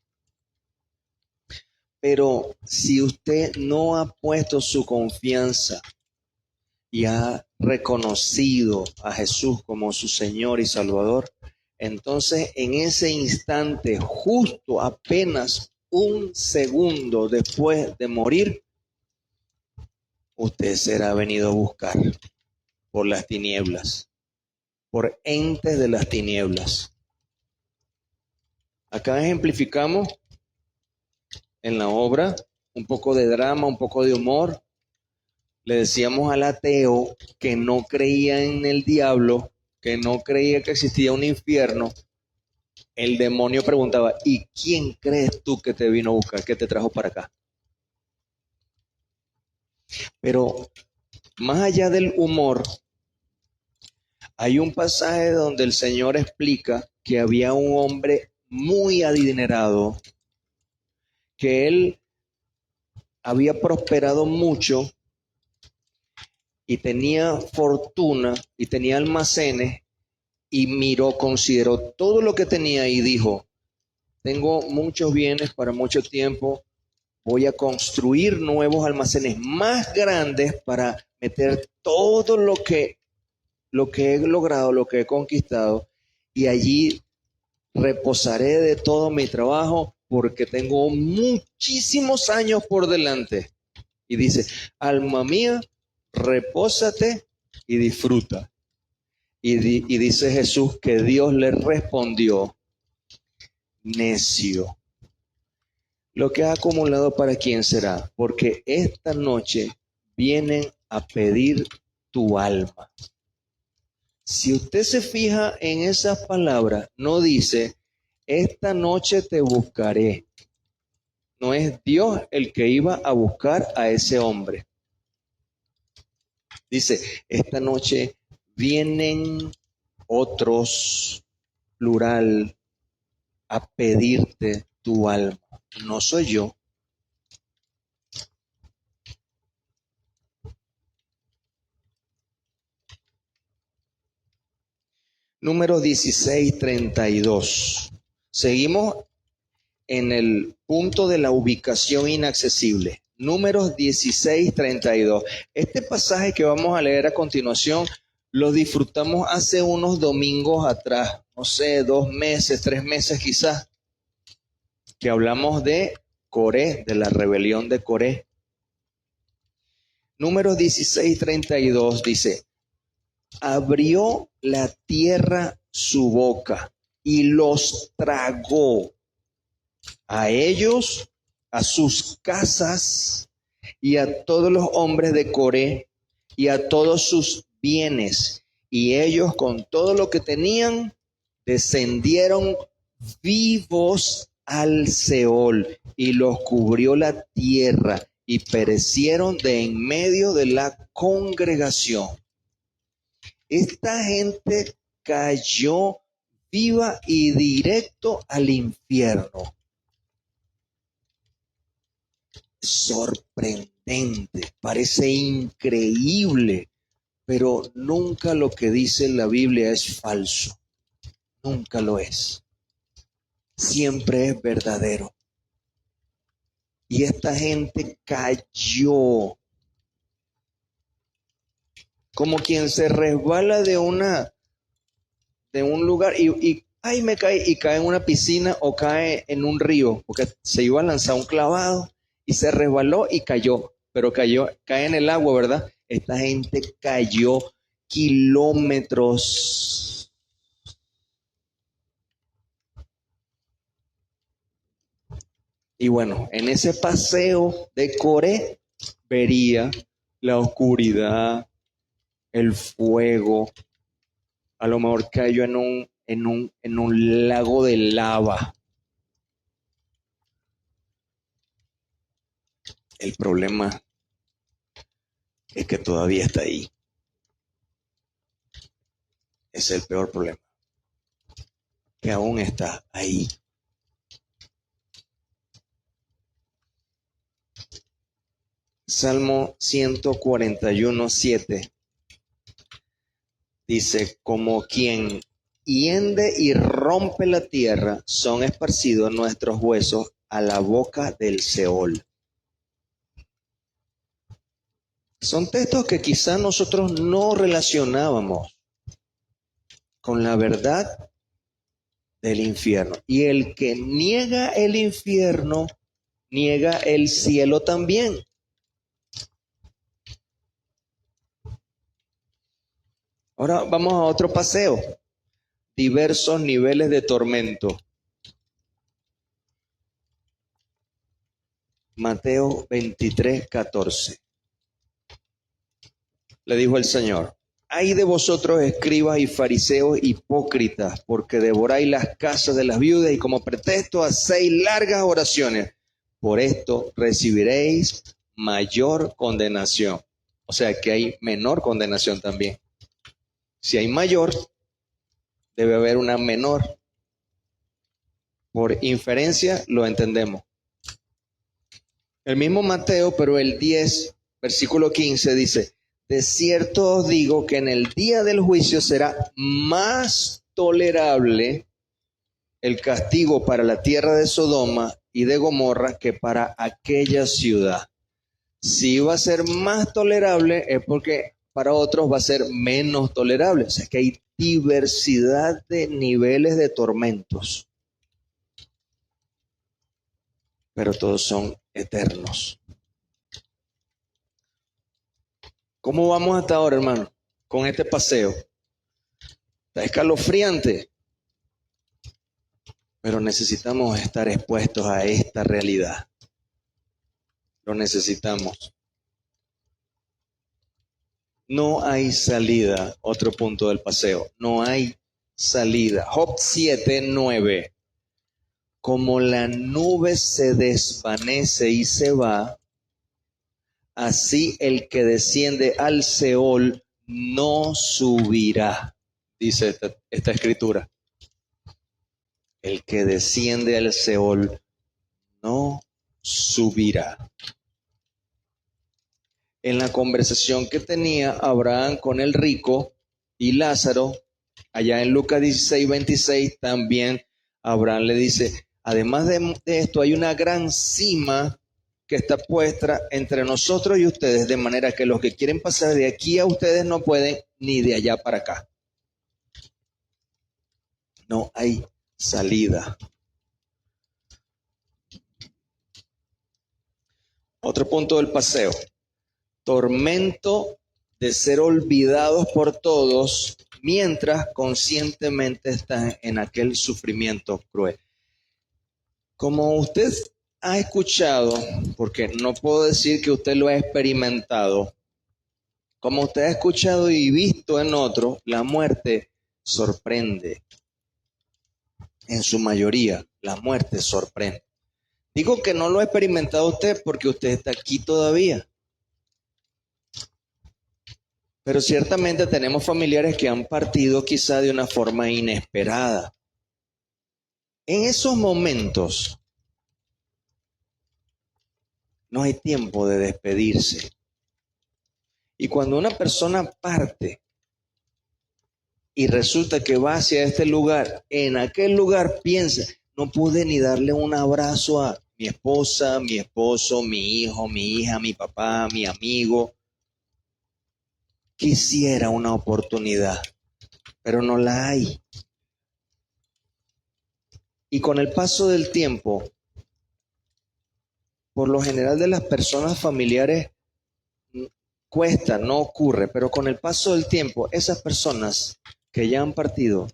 Pero si usted no ha puesto su confianza y ha reconocido a Jesús como su Señor y Salvador, entonces en ese instante, justo apenas un segundo después de morir, usted será venido a buscar por las tinieblas, por entes de las tinieblas. Acá ejemplificamos en la obra un poco de drama, un poco de humor. Le decíamos al ateo que no creía en el diablo, que no creía que existía un infierno. El demonio preguntaba, ¿y quién crees tú que te vino a buscar, que te trajo para acá? Pero más allá del humor, hay un pasaje donde el Señor explica que había un hombre muy adinerado, que él había prosperado mucho y tenía fortuna y tenía almacenes, y miró, consideró todo lo que tenía y dijo, tengo muchos bienes para mucho tiempo, voy a construir nuevos almacenes más grandes para meter todo lo que he logrado, lo que he conquistado, y allí reposaré de todo mi trabajo porque tengo muchísimos años por delante. Y dice, alma mía, repósate y disfruta. Y dice Jesús que Dios le respondió, necio, lo que has acumulado para quién será, porque esta noche vienen a pedir tu alma. Si usted se fija en esas palabras, no dice, esta noche te buscaré. No es Dios el que iba a buscar a ese hombre. Dice, esta noche vienen otros, plural, a pedirte tu alma. No soy yo. Números 16:32. Seguimos en el punto de la ubicación inaccesible. Números 16:32. Este pasaje que vamos a leer a continuación lo disfrutamos hace unos domingos atrás, no sé, 2 meses, 3 meses quizás, que hablamos de Coré, de la rebelión de Coré. Números 16:32 dice: abrió la tierra su boca y los tragó, a ellos, a sus casas y a todos los hombres de Coré y a todos sus bienes. Y ellos con todo lo que tenían descendieron vivos al Seol y los cubrió la tierra y perecieron de en medio de la congregación. Esta gente cayó viva y directo al infierno. Sorprendente, parece increíble, pero nunca lo que dice la Biblia es falso. Nunca lo es. Siempre es verdadero. Y esta gente cayó como quien se resbala de un lugar y ay, me cae, y cae en una piscina o cae en un río, porque se iba a lanzar un clavado y se resbaló y cayó, pero cae en el agua, ¿verdad? Esta gente cayó kilómetros. Y bueno, en ese paseo de Coré vería la oscuridad, el fuego, a lo mejor cayó en un lago de lava. El problema es que todavía está ahí. Ese es el peor problema, que aún está ahí. Salmo 141:7 dice: como quien hiende y rompe la tierra, son esparcidos nuestros huesos a la boca del Seol. Son textos que quizás nosotros no relacionábamos con la verdad del infierno. Y el que niega el infierno, niega el cielo también. Ahora vamos a otro paseo. Diversos niveles de tormento. Mateo 23:14. Le dijo el Señor: ay de vosotros, escribas y fariseos hipócritas, porque devoráis las casas de las viudas y como pretexto hacéis largas oraciones. Por esto recibiréis mayor condenación. O sea que hay menor condenación también. Si hay mayor, debe haber una menor. Por inferencia lo entendemos. El mismo Mateo, pero el 10, versículo 15 dice: de cierto os digo que en el día del juicio será más tolerable el castigo para la tierra de Sodoma y de Gomorra que para aquella ciudad. Si va a ser más tolerable es porque para otros va a ser menos tolerable. O sea que hay diversidad de niveles de tormentos, pero todos son eternos. ¿Cómo vamos hasta ahora, hermano? Con este paseo. Está escalofriante, pero necesitamos estar expuestos a esta realidad. Lo necesitamos. No hay salida. Otro punto del paseo. No hay salida. Job 7:9. Como la nube se desvanece y se va, así el que desciende al Seol no subirá, dice esta escritura. El que desciende al Seol no subirá. En la conversación que tenía Abraham con el rico y Lázaro, Allá en Lucas 16:26 también Abraham le dice, además de esto hay una gran cima que está puesta entre nosotros y ustedes, de manera que los que quieren pasar de aquí a ustedes no pueden, ni de allá para acá. No hay salida. Otro punto del paseo. Tormento de ser olvidados por todos mientras conscientemente están en aquel sufrimiento cruel. Como usted ha escuchado, porque no puedo decir que usted lo ha experimentado, como usted ha escuchado y visto en otros, la muerte sorprende. En su mayoría, la muerte sorprende. Digo que no lo ha experimentado usted porque usted está aquí todavía. Pero ciertamente tenemos familiares que han partido quizá de una forma inesperada. En esos momentos no hay tiempo de despedirse. Y cuando una persona parte y resulta que va hacia este lugar, en aquel lugar piensa, no pude ni darle un abrazo a mi esposa, mi esposo, mi hijo, mi hija, mi papá, mi amigo. Quisiera una oportunidad, pero no la hay. Y con el paso del tiempo, por lo general de las personas familiares, cuesta, no ocurre, pero con el paso del tiempo, esas personas que ya han partido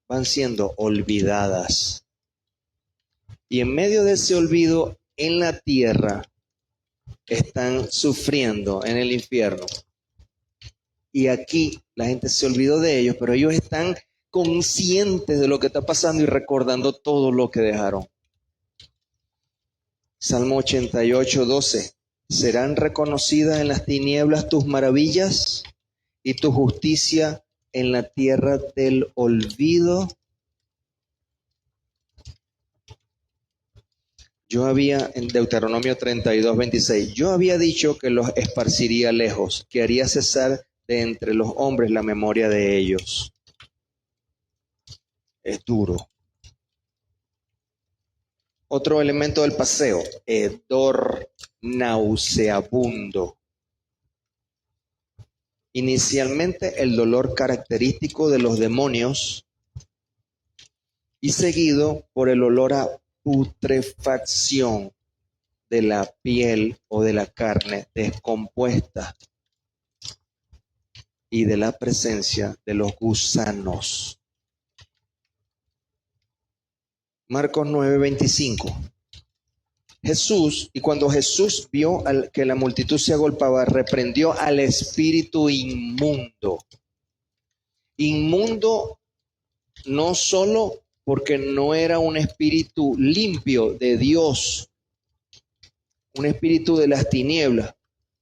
van siendo olvidadas. Y en medio de ese olvido en la tierra, están sufriendo en el infierno. Y aquí la gente se olvidó de ellos, pero ellos están conscientes de lo que está pasando y recordando todo lo que dejaron. Salmo 88:12. ¿Serán reconocidas en las tinieblas tus maravillas y tu justicia en la tierra del olvido? Yo había, en Deuteronomio 32:26, yo había dicho que los esparciría lejos, que haría cesar de entre los hombres la memoria de ellos. Es duro. Otro elemento del paseo, hedor nauseabundo. Inicialmente el dolor característico de los demonios y seguido por el olor a putrefacción de la piel o de la carne descompuesta y de la presencia de los gusanos. Marcos 9:25. Cuando Jesús vio que la multitud se agolpaba, reprendió al espíritu inmundo. Inmundo no solo porque no era un espíritu limpio de Dios, un espíritu de las tinieblas,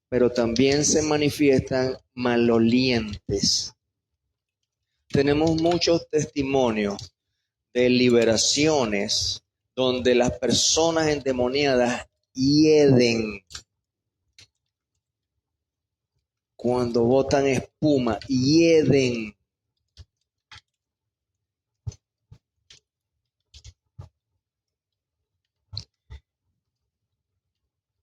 pero también se manifiestan malolientes. Tenemos muchos testimonios de liberaciones donde las personas endemoniadas hieden cuando botan espuma, hieden.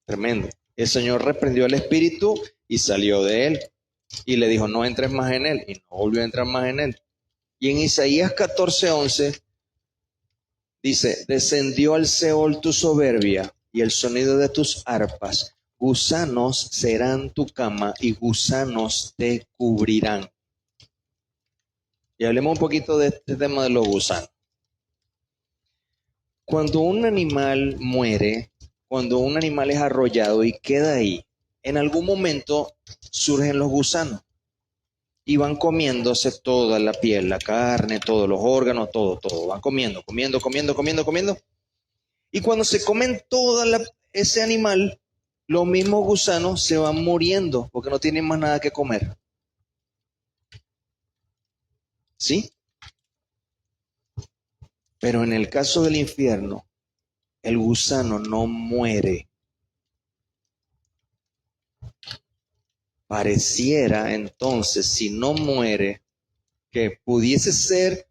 Tremendo. El Señor reprendió al espíritu y salió de él. Y le dijo, no entres más en él. Y no volvió a entrar más en él. Y en Isaías 14:11 dice, descendió al Seol tu soberbia y el sonido de tus arpas. Gusanos serán tu cama y gusanos te cubrirán. Y hablemos un poquito de este tema de los gusanos. Cuando un animal muere, cuando un animal es arrollado y queda ahí, en algún momento surgen los gusanos y van comiéndose toda la piel, la carne, todos los órganos, todo. Van comiendo. Y cuando se comen ese animal, los mismos gusanos se van muriendo porque no tienen más nada que comer. ¿Sí? Pero en el caso del infierno, el gusano no muere. Pareciera entonces, si no muere, que pudiese ser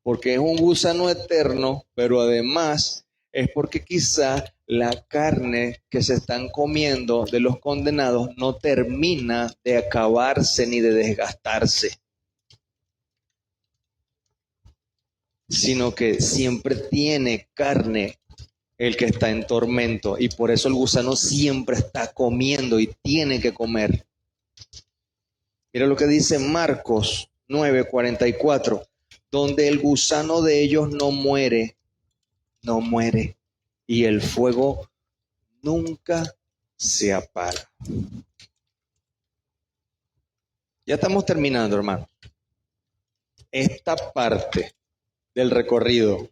porque es un gusano eterno, pero además es porque quizá la carne que se están comiendo de los condenados no termina de acabarse ni de desgastarse, sino que siempre tiene carne el que está en tormento, y por eso el gusano siempre está comiendo y tiene que comer. Mira lo que dice Marcos 9:44, donde el gusano de ellos no muere, y el fuego nunca se apaga. Ya estamos terminando, hermano. Esta parte del recorrido.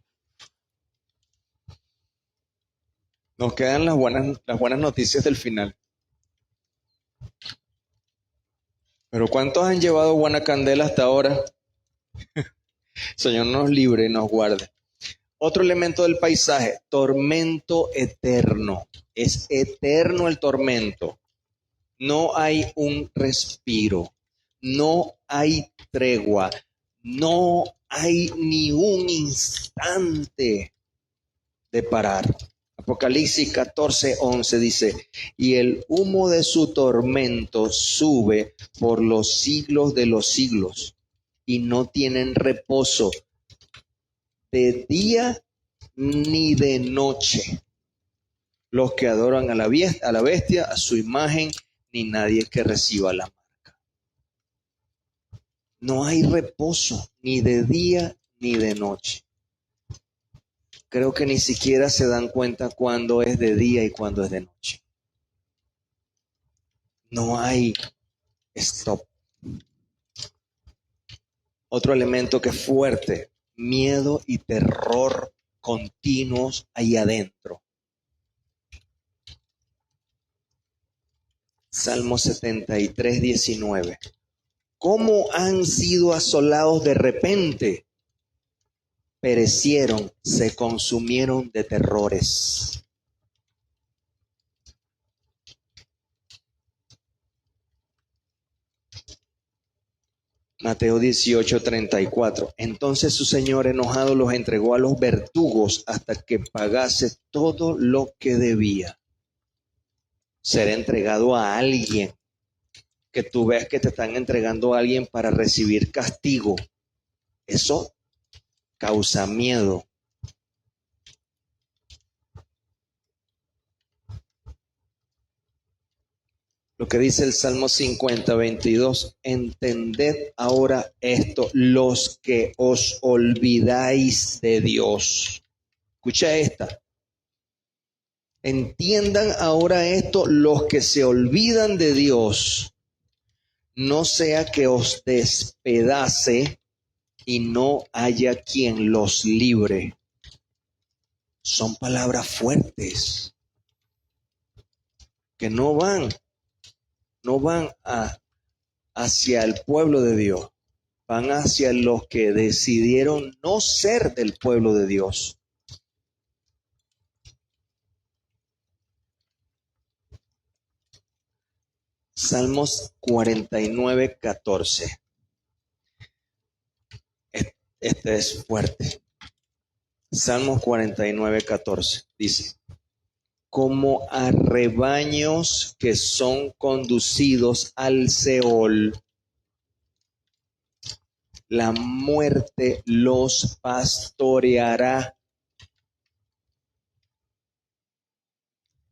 Nos quedan las buenas noticias del final. Pero ¿cuántos han llevado buena candela hasta ahora? Señor nos libre y nos guarde. Otro elemento del paisaje, tormento eterno. Es eterno el tormento. No hay un respiro, no hay tregua, no hay ni un instante de parar. Apocalipsis 14:11 dice, y el humo de su tormento sube por los siglos de los siglos, y no tienen reposo de día ni de noche los que adoran a la bestia, a su imagen, ni nadie que reciba la marca. No hay reposo ni de día ni de noche. Creo que ni siquiera se dan cuenta cuándo es de día y cuándo es de noche. No hay stop. Otro elemento que es fuerte, miedo y terror continuos ahí adentro. Salmo 73:19. ¿Cómo han sido asolados de repente? Perecieron, se consumieron de terrores. Mateo 18:34. Entonces su señor enojado los entregó a los verdugos hasta que pagase todo lo que debía. Ser entregado a alguien, que tú ves que te están entregando a alguien para recibir castigo, eso causa miedo. Lo que dice el Salmo 50:22, entended ahora esto, los que os olvidáis de Dios. Escucha esta. Entiendan ahora esto, los que se olvidan de Dios, no sea que os despedace y no haya quien los libre. Son palabras fuertes que no van hacia el pueblo de Dios, van hacia los que decidieron no ser del pueblo de Dios. Salmos 49:14. Este es fuerte. Salmos 49:14 dice, como a rebaños que son conducidos al Seol, la muerte los pastoreará.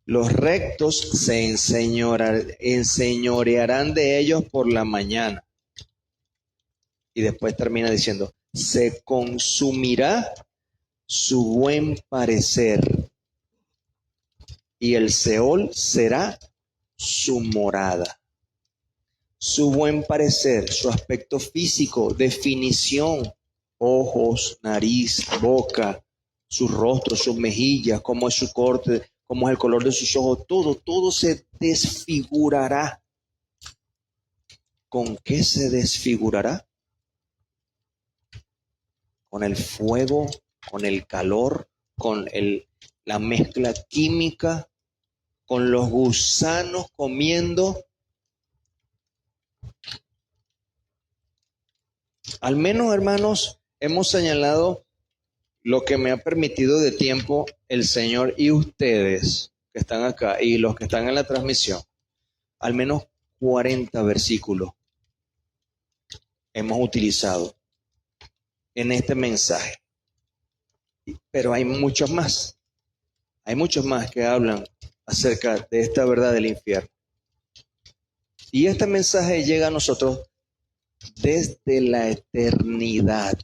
Los rectos se enseñorearán de ellos por la mañana. Y después termina diciendo, se consumirá su buen parecer, y el Seol será su morada. Su buen parecer, su aspecto físico, definición, ojos, nariz, boca, su rostro, sus mejillas, cómo es su corte, cómo es el color de sus ojos, todo se desfigurará. ¿Con qué se desfigurará? Con el fuego, con el calor, con la mezcla química, con los gusanos comiendo. Al menos, hermanos, hemos señalado lo que me ha permitido de tiempo el Señor y ustedes que están acá y los que están en la transmisión. Al menos 40 versículos hemos utilizado en este mensaje. Pero hay muchos más. Hay muchos más que hablan acerca de esta verdad del infierno. Y este mensaje llega a nosotros desde la eternidad.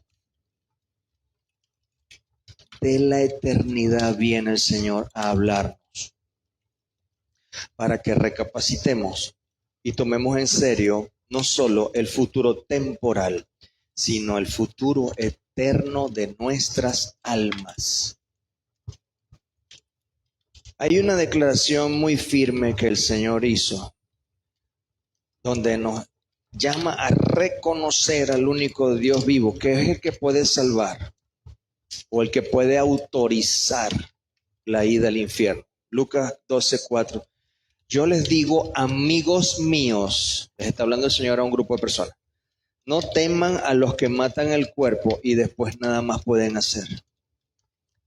De la eternidad viene el Señor a hablarnos para que recapacitemos y tomemos en serio no solo el futuro temporal, sino el futuro eterno de nuestras almas. Hay una declaración muy firme que el Señor hizo, donde nos llama a reconocer al único Dios vivo, que es el que puede salvar o el que puede autorizar la ida al infierno. Lucas 12:4. Yo les digo, amigos míos, les está hablando el Señor a un grupo de personas, no teman a los que matan el cuerpo y después nada más pueden hacer.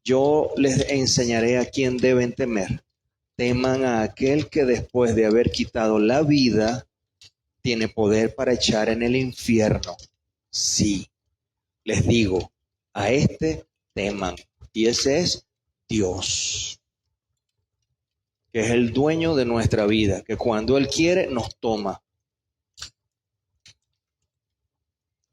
Yo les enseñaré a quién deben temer. Teman a aquel que después de haber quitado la vida, tiene poder para echar en el infierno. Sí, les digo, a este teman. Y ese es Dios, que es el dueño de nuestra vida, que cuando Él quiere nos toma.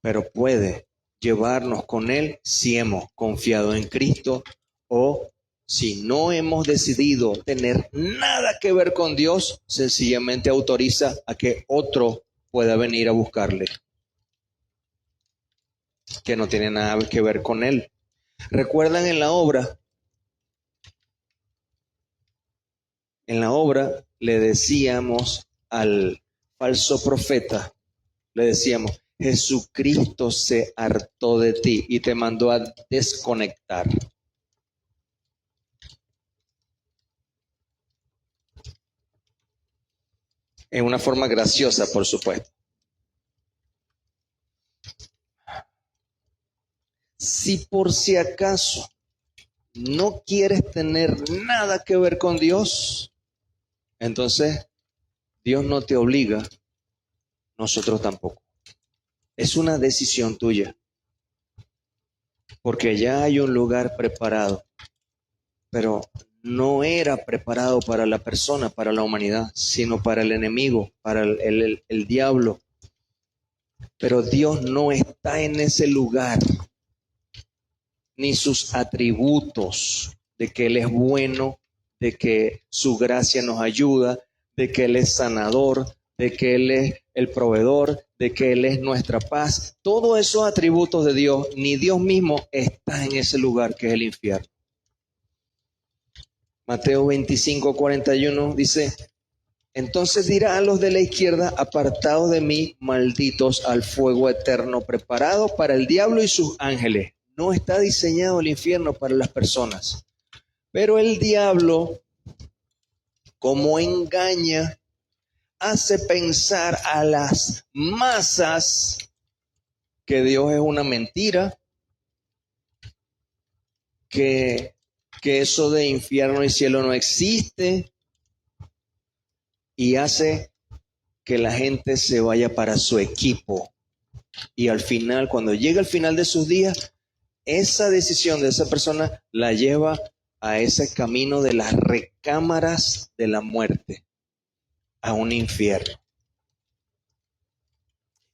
Pero puede llevarnos con Él si hemos confiado en Cristo o si no hemos decidido tener nada que ver con Dios, sencillamente autoriza a que otro pueda venir a buscarle, que no tiene nada que ver con Él. ¿Recuerdan en la obra? En la obra le decíamos al falso profeta, le decíamos, Jesucristo se hartó de ti y te mandó a desconectar. En una forma graciosa, por supuesto. Si por si acaso no quieres tener nada que ver con Dios, entonces Dios no te obliga, nosotros tampoco. Es una decisión tuya, porque ya hay un lugar preparado, pero no era preparado para la persona, para la humanidad, sino para el enemigo, para el diablo. Pero Dios no está en ese lugar, ni sus atributos de que Él es bueno, de que su gracia nos ayuda, de que Él es sanador, de que Él es el proveedor, de que Él es nuestra paz. Todos esos atributos de Dios, ni Dios mismo está en ese lugar que es el infierno. Mateo 25:41 dice, entonces dirá a los de la izquierda, apartados de mí, malditos, al fuego eterno preparado para el diablo y sus ángeles. No está diseñado el infierno para las personas, pero el diablo, como engaña, hace pensar a las masas que Dios es una mentira, que eso de infierno y cielo no existe, y hace que la gente se vaya para su equipo. Y al final, cuando llega el final de sus días, esa decisión de esa persona la lleva a ese camino de las recámaras de la muerte, a un infierno.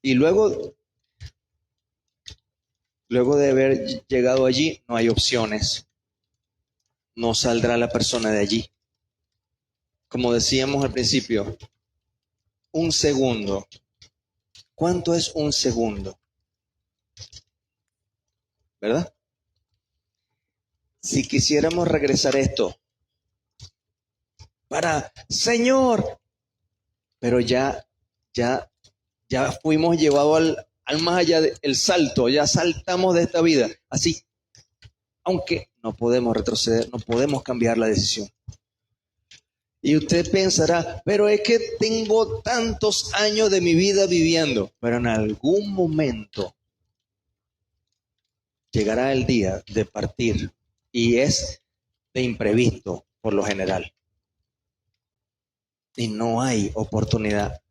Y luego de haber llegado allí, no hay opciones. No saldrá la persona de allí. Como decíamos al principio, un segundo. ¿Cuánto es un segundo? ¿Verdad? Si quisiéramos regresar esto para, Señor, pero ya fuimos llevados al más allá del salto, ya saltamos de esta vida. Así, aunque no podemos retroceder, no podemos cambiar la decisión. Y usted pensará, pero es que tengo tantos años de mi vida viviendo, pero en algún momento llegará el día de partir y es de imprevisto por lo general. Y no hay oportunidad,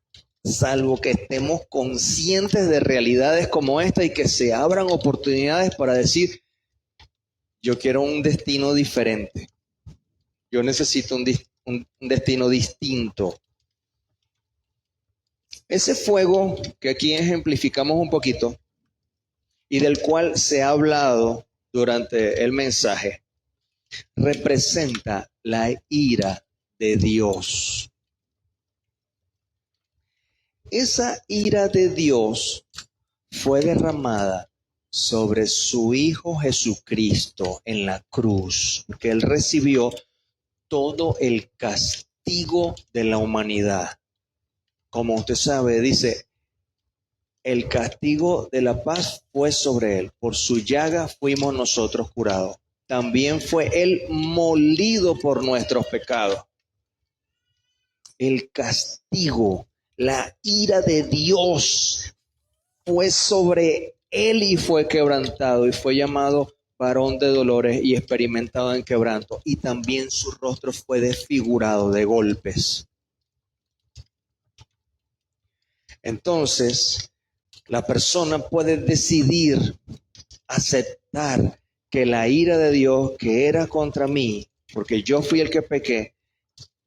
salvo que estemos conscientes de realidades como esta y que se abran oportunidades para decir, yo quiero un destino diferente. Yo necesito un destino distinto. Ese fuego que aquí ejemplificamos un poquito y del cual se ha hablado durante el mensaje, representa la ira de Dios. Esa ira de Dios fue derramada sobre su Hijo Jesucristo en la cruz, que Él recibió todo el castigo de la humanidad. Como usted sabe, dice, el castigo de la paz fue sobre Él, por su llaga fuimos nosotros curados. También fue Él molido por nuestros pecados. El castigo, la ira de Dios fue sobre Él y fue quebrantado y fue llamado varón de dolores y experimentado en quebranto. Y también su rostro fue desfigurado de golpes. Entonces, la persona puede decidir aceptar que la ira de Dios que era contra mí, porque yo fui el que pequé,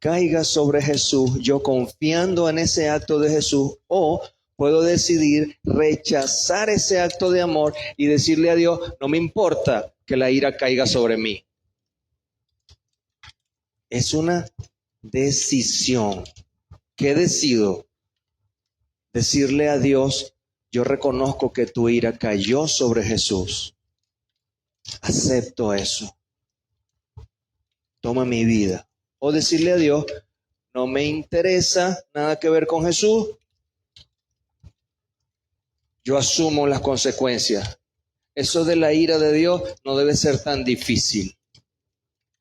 caiga sobre Jesús, yo confiando en ese acto de Jesús, o puedo decidir rechazar ese acto de amor y decirle a Dios, no me importa que la ira caiga sobre mí. Es una decisión. ¿Qué decido? Decirle a Dios, yo reconozco que tu ira cayó sobre Jesús. Acepto eso. Toma mi vida. O decirle a Dios, no me interesa nada que ver con Jesús. Yo asumo las consecuencias. Eso de la ira de Dios no debe ser tan difícil.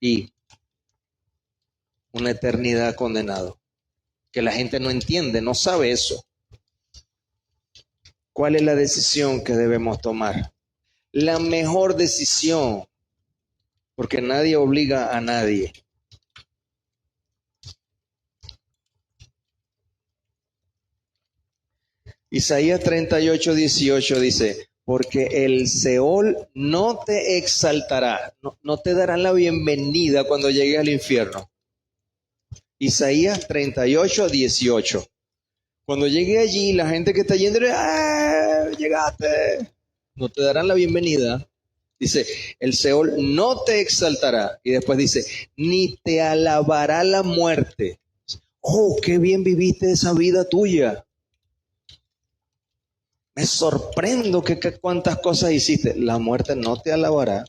Y una eternidad condenado. Que la gente no entiende, no sabe eso. ¿Cuál es la decisión que debemos tomar? La mejor decisión, porque nadie obliga a nadie. Isaías 38:18 dice, porque el Seol no te exaltará, no te dará la bienvenida cuando llegues al infierno. Isaías 38:18. Cuando llegue allí, la gente que está yendo, llegaste, no te darán la bienvenida. Dice, el Seol no te exaltará. Y después dice, ni te alabará la muerte. Oh, qué bien viviste esa vida tuya. Me sorprendo que cuántas cosas hiciste. La muerte no te alabará.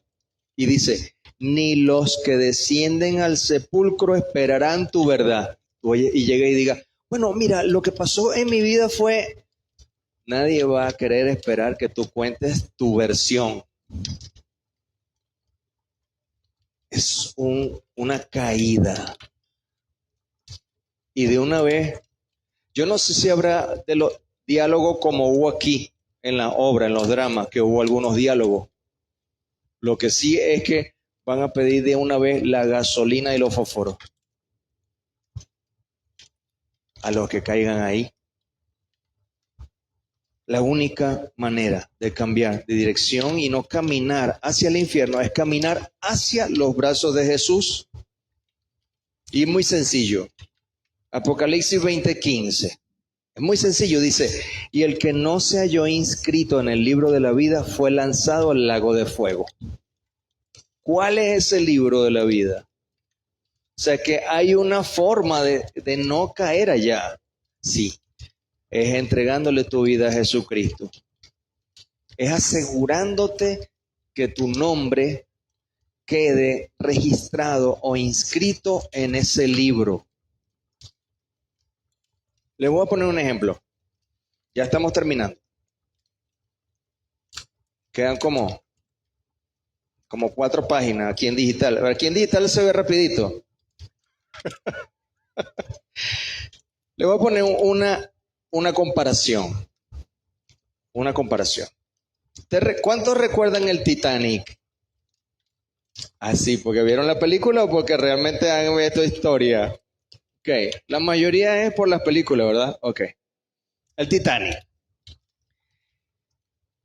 Y dice, ni los que descienden al sepulcro esperarán tu verdad. Oye, y llega y diga, bueno, mira, lo que pasó en mi vida fue... Nadie va a querer esperar que tú cuentes tu versión. Es una caída. Y de una vez, yo no sé si habrá de los diálogos como hubo aquí en la obra, en los dramas, que hubo algunos diálogos. Lo que sí es que van a pedir de una vez la gasolina y los fósforos a los que caigan ahí. La única manera de cambiar de dirección y no caminar hacia el infierno es caminar hacia los brazos de Jesús. Y muy sencillo. Apocalipsis 20:15. Es muy sencillo, dice, y el que no se halló inscrito en el libro de la vida fue lanzado al lago de fuego. ¿Cuál es ese libro de la vida? O sea que hay una forma de no caer allá. Sí, es entregándole tu vida a Jesucristo. Es asegurándote que tu nombre quede registrado o inscrito en ese libro. Les voy a poner un ejemplo. Ya estamos terminando. Quedan como 4 páginas aquí en digital. A ver, aquí en digital se ve rapidito. Le voy a poner una comparación. Una comparación. ¿Cuántos recuerdan el Titanic? Así, ¿porque vieron la película o porque realmente han visto historia? Ok, la mayoría es por las películas, ¿verdad? Ok. El Titanic.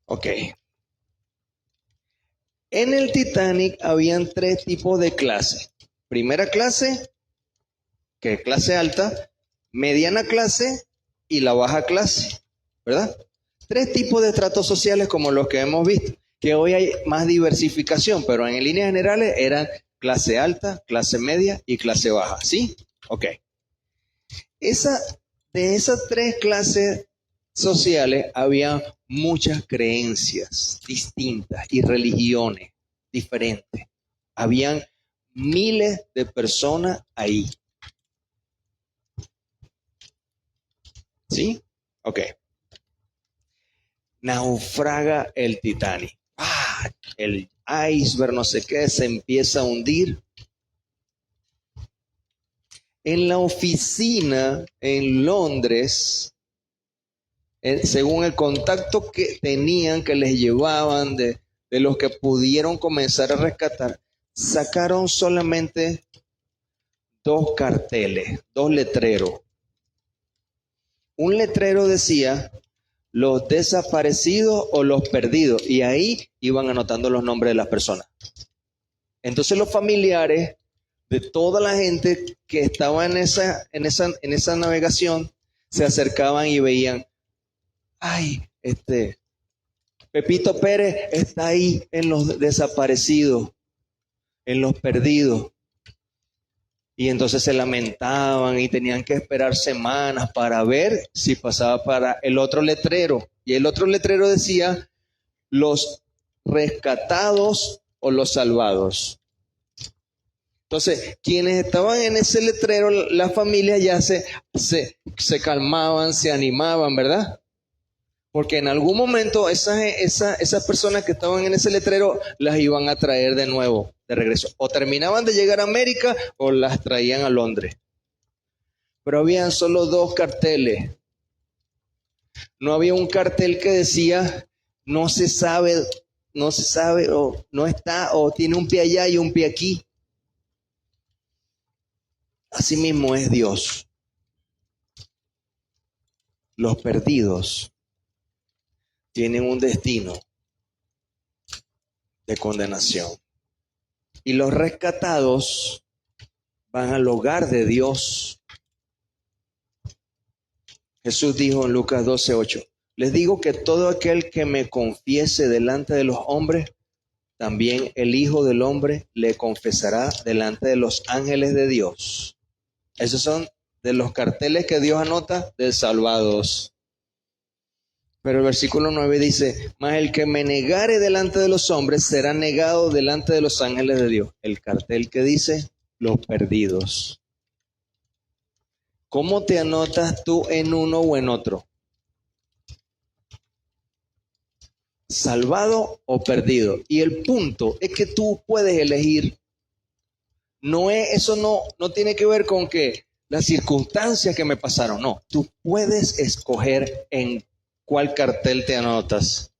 Ok. En el Titanic habían 3 tipos de clases. Primera clase, que es clase alta, mediana clase y la baja clase, ¿verdad? 3 tipos de estratos sociales como los que hemos visto, que hoy hay más diversificación, pero en líneas generales eran clase alta, clase media y clase baja, ¿sí? Ok. De esas 3 clases sociales había muchas creencias distintas y religiones diferentes. Habían miles de personas ahí. ¿Sí? Ok. Naufraga el Titanic. El iceberg, no sé qué, se empieza a hundir. En la oficina en Londres, según el contacto que tenían, que les llevaban de los que pudieron comenzar a rescatar, sacaron solamente 2 carteles, 2 letreros. Un letrero decía los desaparecidos o los perdidos, y ahí iban anotando los nombres de las personas. Entonces los familiares de toda la gente que estaba en esa navegación se acercaban y veían, ay, Pepito Pérez está ahí en los desaparecidos, en los perdidos. Y entonces se lamentaban y tenían que esperar semanas para ver si pasaba para el otro letrero. Y el otro letrero decía, los rescatados o los salvados. Entonces, quienes estaban en ese letrero, la familia ya se calmaban, se animaban, ¿verdad? Porque en algún momento esas personas que estaban en ese letrero las iban a traer de nuevo, de regreso. O terminaban de llegar a América o las traían a Londres. Pero habían solo 2 carteles. No había un cartel que decía, no se sabe, o no está, o tiene un pie allá y un pie aquí. Así mismo es Dios. Los perdidos tienen un destino de condenación. Y los rescatados van al hogar de Dios. Jesús dijo en Lucas 12:8, les digo que todo aquel que me confiese delante de los hombres, también el Hijo del Hombre le confesará delante de los ángeles de Dios. Esos son de los carteles que Dios anota de salvados. Pero el versículo 9 dice, mas el que me negare delante de los hombres será negado delante de los ángeles de Dios. El cartel que dice, los perdidos. ¿Cómo te anotas tú en uno o en otro? ¿Salvado o perdido? Y el punto es que tú puedes elegir. Eso no tiene que ver con que las circunstancias que me pasaron. No, tú puedes escoger en cuál cartel te anotas.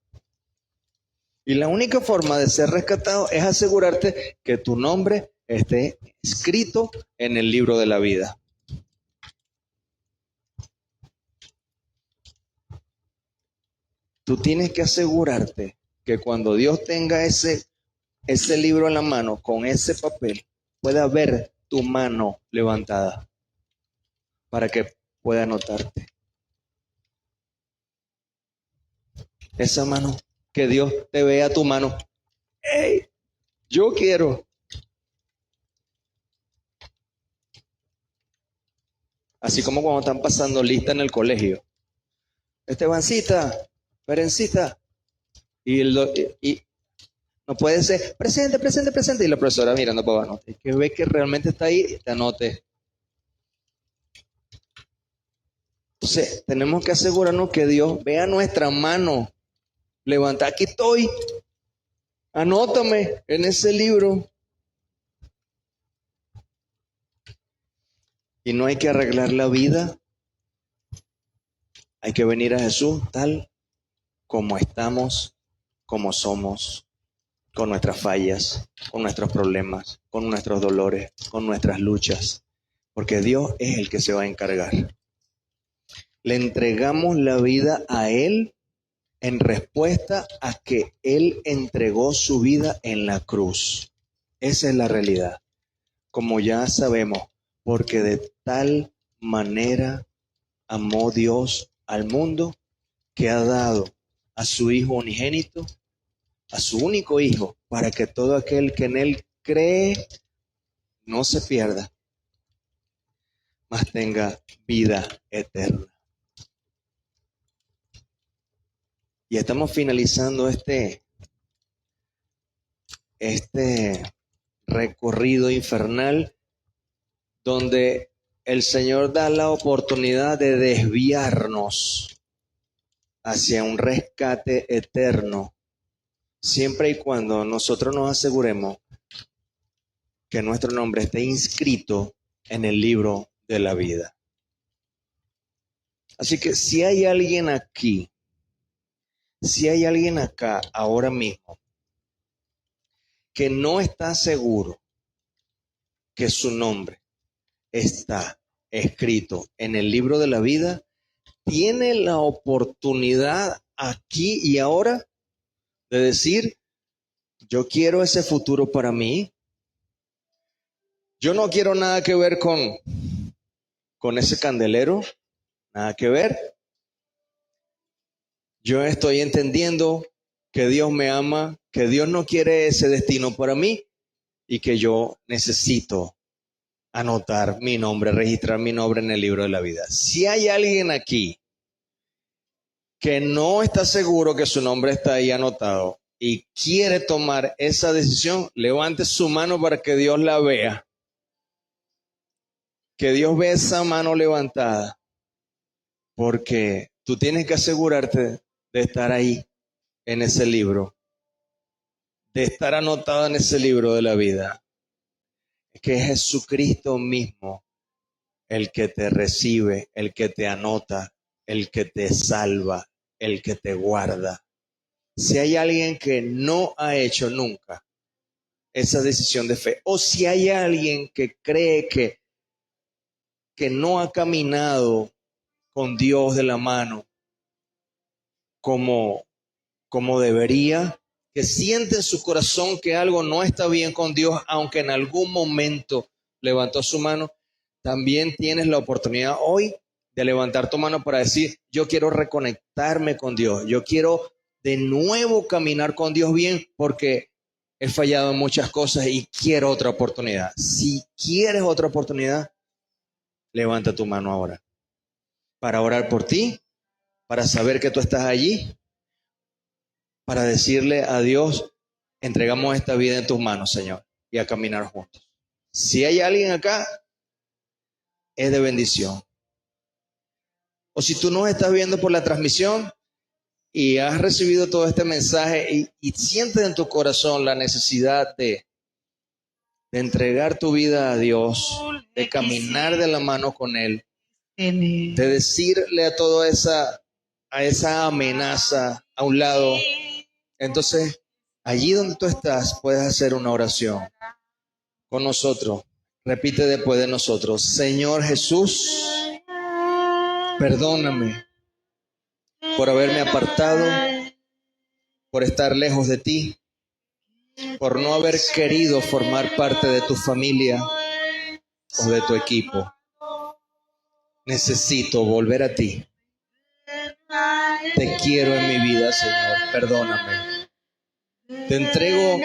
Y la única forma de ser rescatado es asegurarte que tu nombre esté escrito en el libro de la vida. Tú tienes que asegurarte que cuando Dios tenga ese libro en la mano, con ese papel, pueda ver tu mano levantada para que pueda anotarte. Esa mano, que Dios te vea tu mano. ¡Hey! Yo quiero. Así como cuando están pasando lista en el colegio. Estebancita, Berencita. Y no puede ser, presente. Y la profesora mirando para abajo. Hay que ver que realmente está ahí y te anote. Entonces, tenemos que asegurarnos que Dios vea nuestra mano. Levanta, aquí estoy. Anótame en ese libro. Y no hay que arreglar la vida. Hay que venir a Jesús tal como estamos como somos, con nuestras fallas, con nuestros problemas, con nuestros dolores, con nuestras luchas, porque Dios es el que se va a encargar. Le entregamos la vida a Él en respuesta a que Él entregó su vida en la cruz. Esa es la realidad. Como ya sabemos, porque de tal manera amó Dios al mundo que ha dado a su Hijo unigénito, a su único Hijo, para que todo aquel que en Él cree no se pierda, mas tenga vida eterna. Y estamos finalizando este recorrido infernal donde el Señor da la oportunidad de desviarnos hacia un rescate eterno, siempre y cuando nosotros nos aseguremos que nuestro nombre esté inscrito en el libro de la vida. Así que si hay alguien aquí, si hay alguien acá ahora mismo que no está seguro que su nombre está escrito en el libro de la vida, tiene la oportunidad aquí y ahora de decir: yo quiero ese futuro para mí. Yo no quiero nada que ver con ese candelero, nada que ver. Yo estoy entendiendo que Dios me ama, que Dios no quiere ese destino para mí y que yo necesito anotar mi nombre, registrar mi nombre en el libro de la vida. Si hay alguien aquí que no está seguro que su nombre está ahí anotado y quiere tomar esa decisión, levante su mano para que Dios la vea. Que Dios vea esa mano levantada, porque tú tienes que asegurarte de estar ahí en ese libro, de estar anotado en ese libro de la vida. Es que es Jesucristo mismo el que te recibe, el que te anota, el que te salva, el que te guarda. Si hay alguien que no ha hecho nunca esa decisión de fe, o si hay alguien que cree que no ha caminado con Dios de la mano como debería, que siente en su corazón que algo no está bien con Dios, aunque en algún momento levantó su mano, también tienes la oportunidad hoy de levantar tu mano para decir: yo quiero reconectarme con Dios, yo quiero de nuevo caminar con Dios bien, porque he fallado en muchas cosas y quiero otra oportunidad. Si quieres otra oportunidad, levanta tu mano ahora, para orar por ti, para saber que tú estás allí, para decirle a Dios: entregamos esta vida en tus manos, Señor, y a caminar juntos. Si hay alguien acá, es de bendición. O si tú nos estás viendo por la transmisión y has recibido todo este mensaje y sientes en tu corazón la necesidad de entregar tu vida a Dios, de caminar de la mano con Él, de decirle a toda esa amenaza a un lado, entonces allí donde tú estás puedes hacer una oración con nosotros. Repite después de nosotros: Señor Jesús, perdóname por haberme apartado, por estar lejos de ti, por no haber querido formar parte de tu familia o de tu equipo. Necesito volver a ti. Te quiero en mi vida, Señor. Perdóname. Te entrego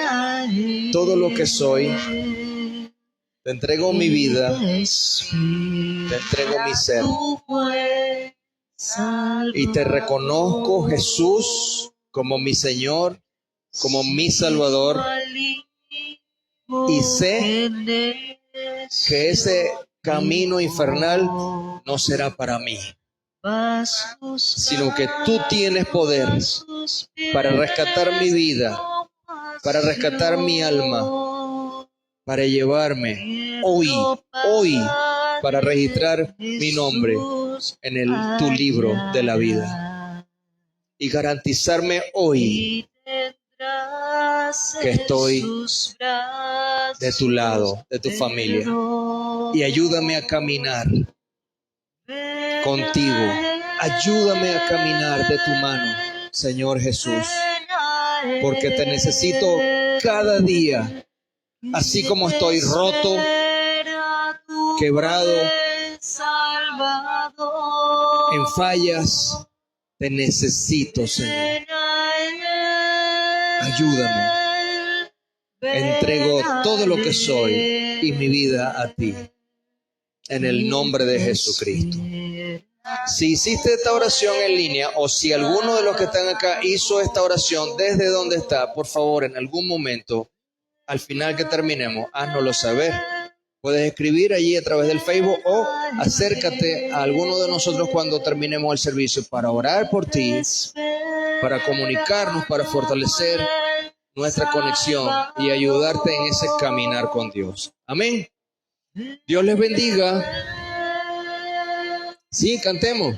todo lo que soy. Te entrego mi vida. Te entrego mi ser. Y te reconozco, Jesús, como mi Señor, como mi Salvador. Y sé que ese camino infernal no será para mí, sino que tú tienes poder para rescatar mi vida, para rescatar mi alma, para llevarme hoy, para registrar mi nombre en tu libro de la vida y garantizarme hoy que estoy de tu lado, de tu familia. Y ayúdame a caminar contigo. Ayúdame a caminar de tu mano, Señor Jesús. Porque te necesito cada día. Así como estoy roto, quebrado, en fallas, te necesito, Señor. Ayúdame. Entrego todo lo que soy y mi vida a ti. En el nombre de Jesucristo. Si hiciste esta oración en línea o si alguno de los que están acá hizo esta oración desde donde está, por favor, en algún momento, al final que terminemos, háznoslo saber. Puedes escribir allí a través del Facebook o acércate a alguno de nosotros cuando terminemos el servicio para orar por ti, para comunicarnos, para fortalecer nuestra conexión y ayudarte en ese caminar con Dios. Amén. Dios les bendiga. Sí, cantemos.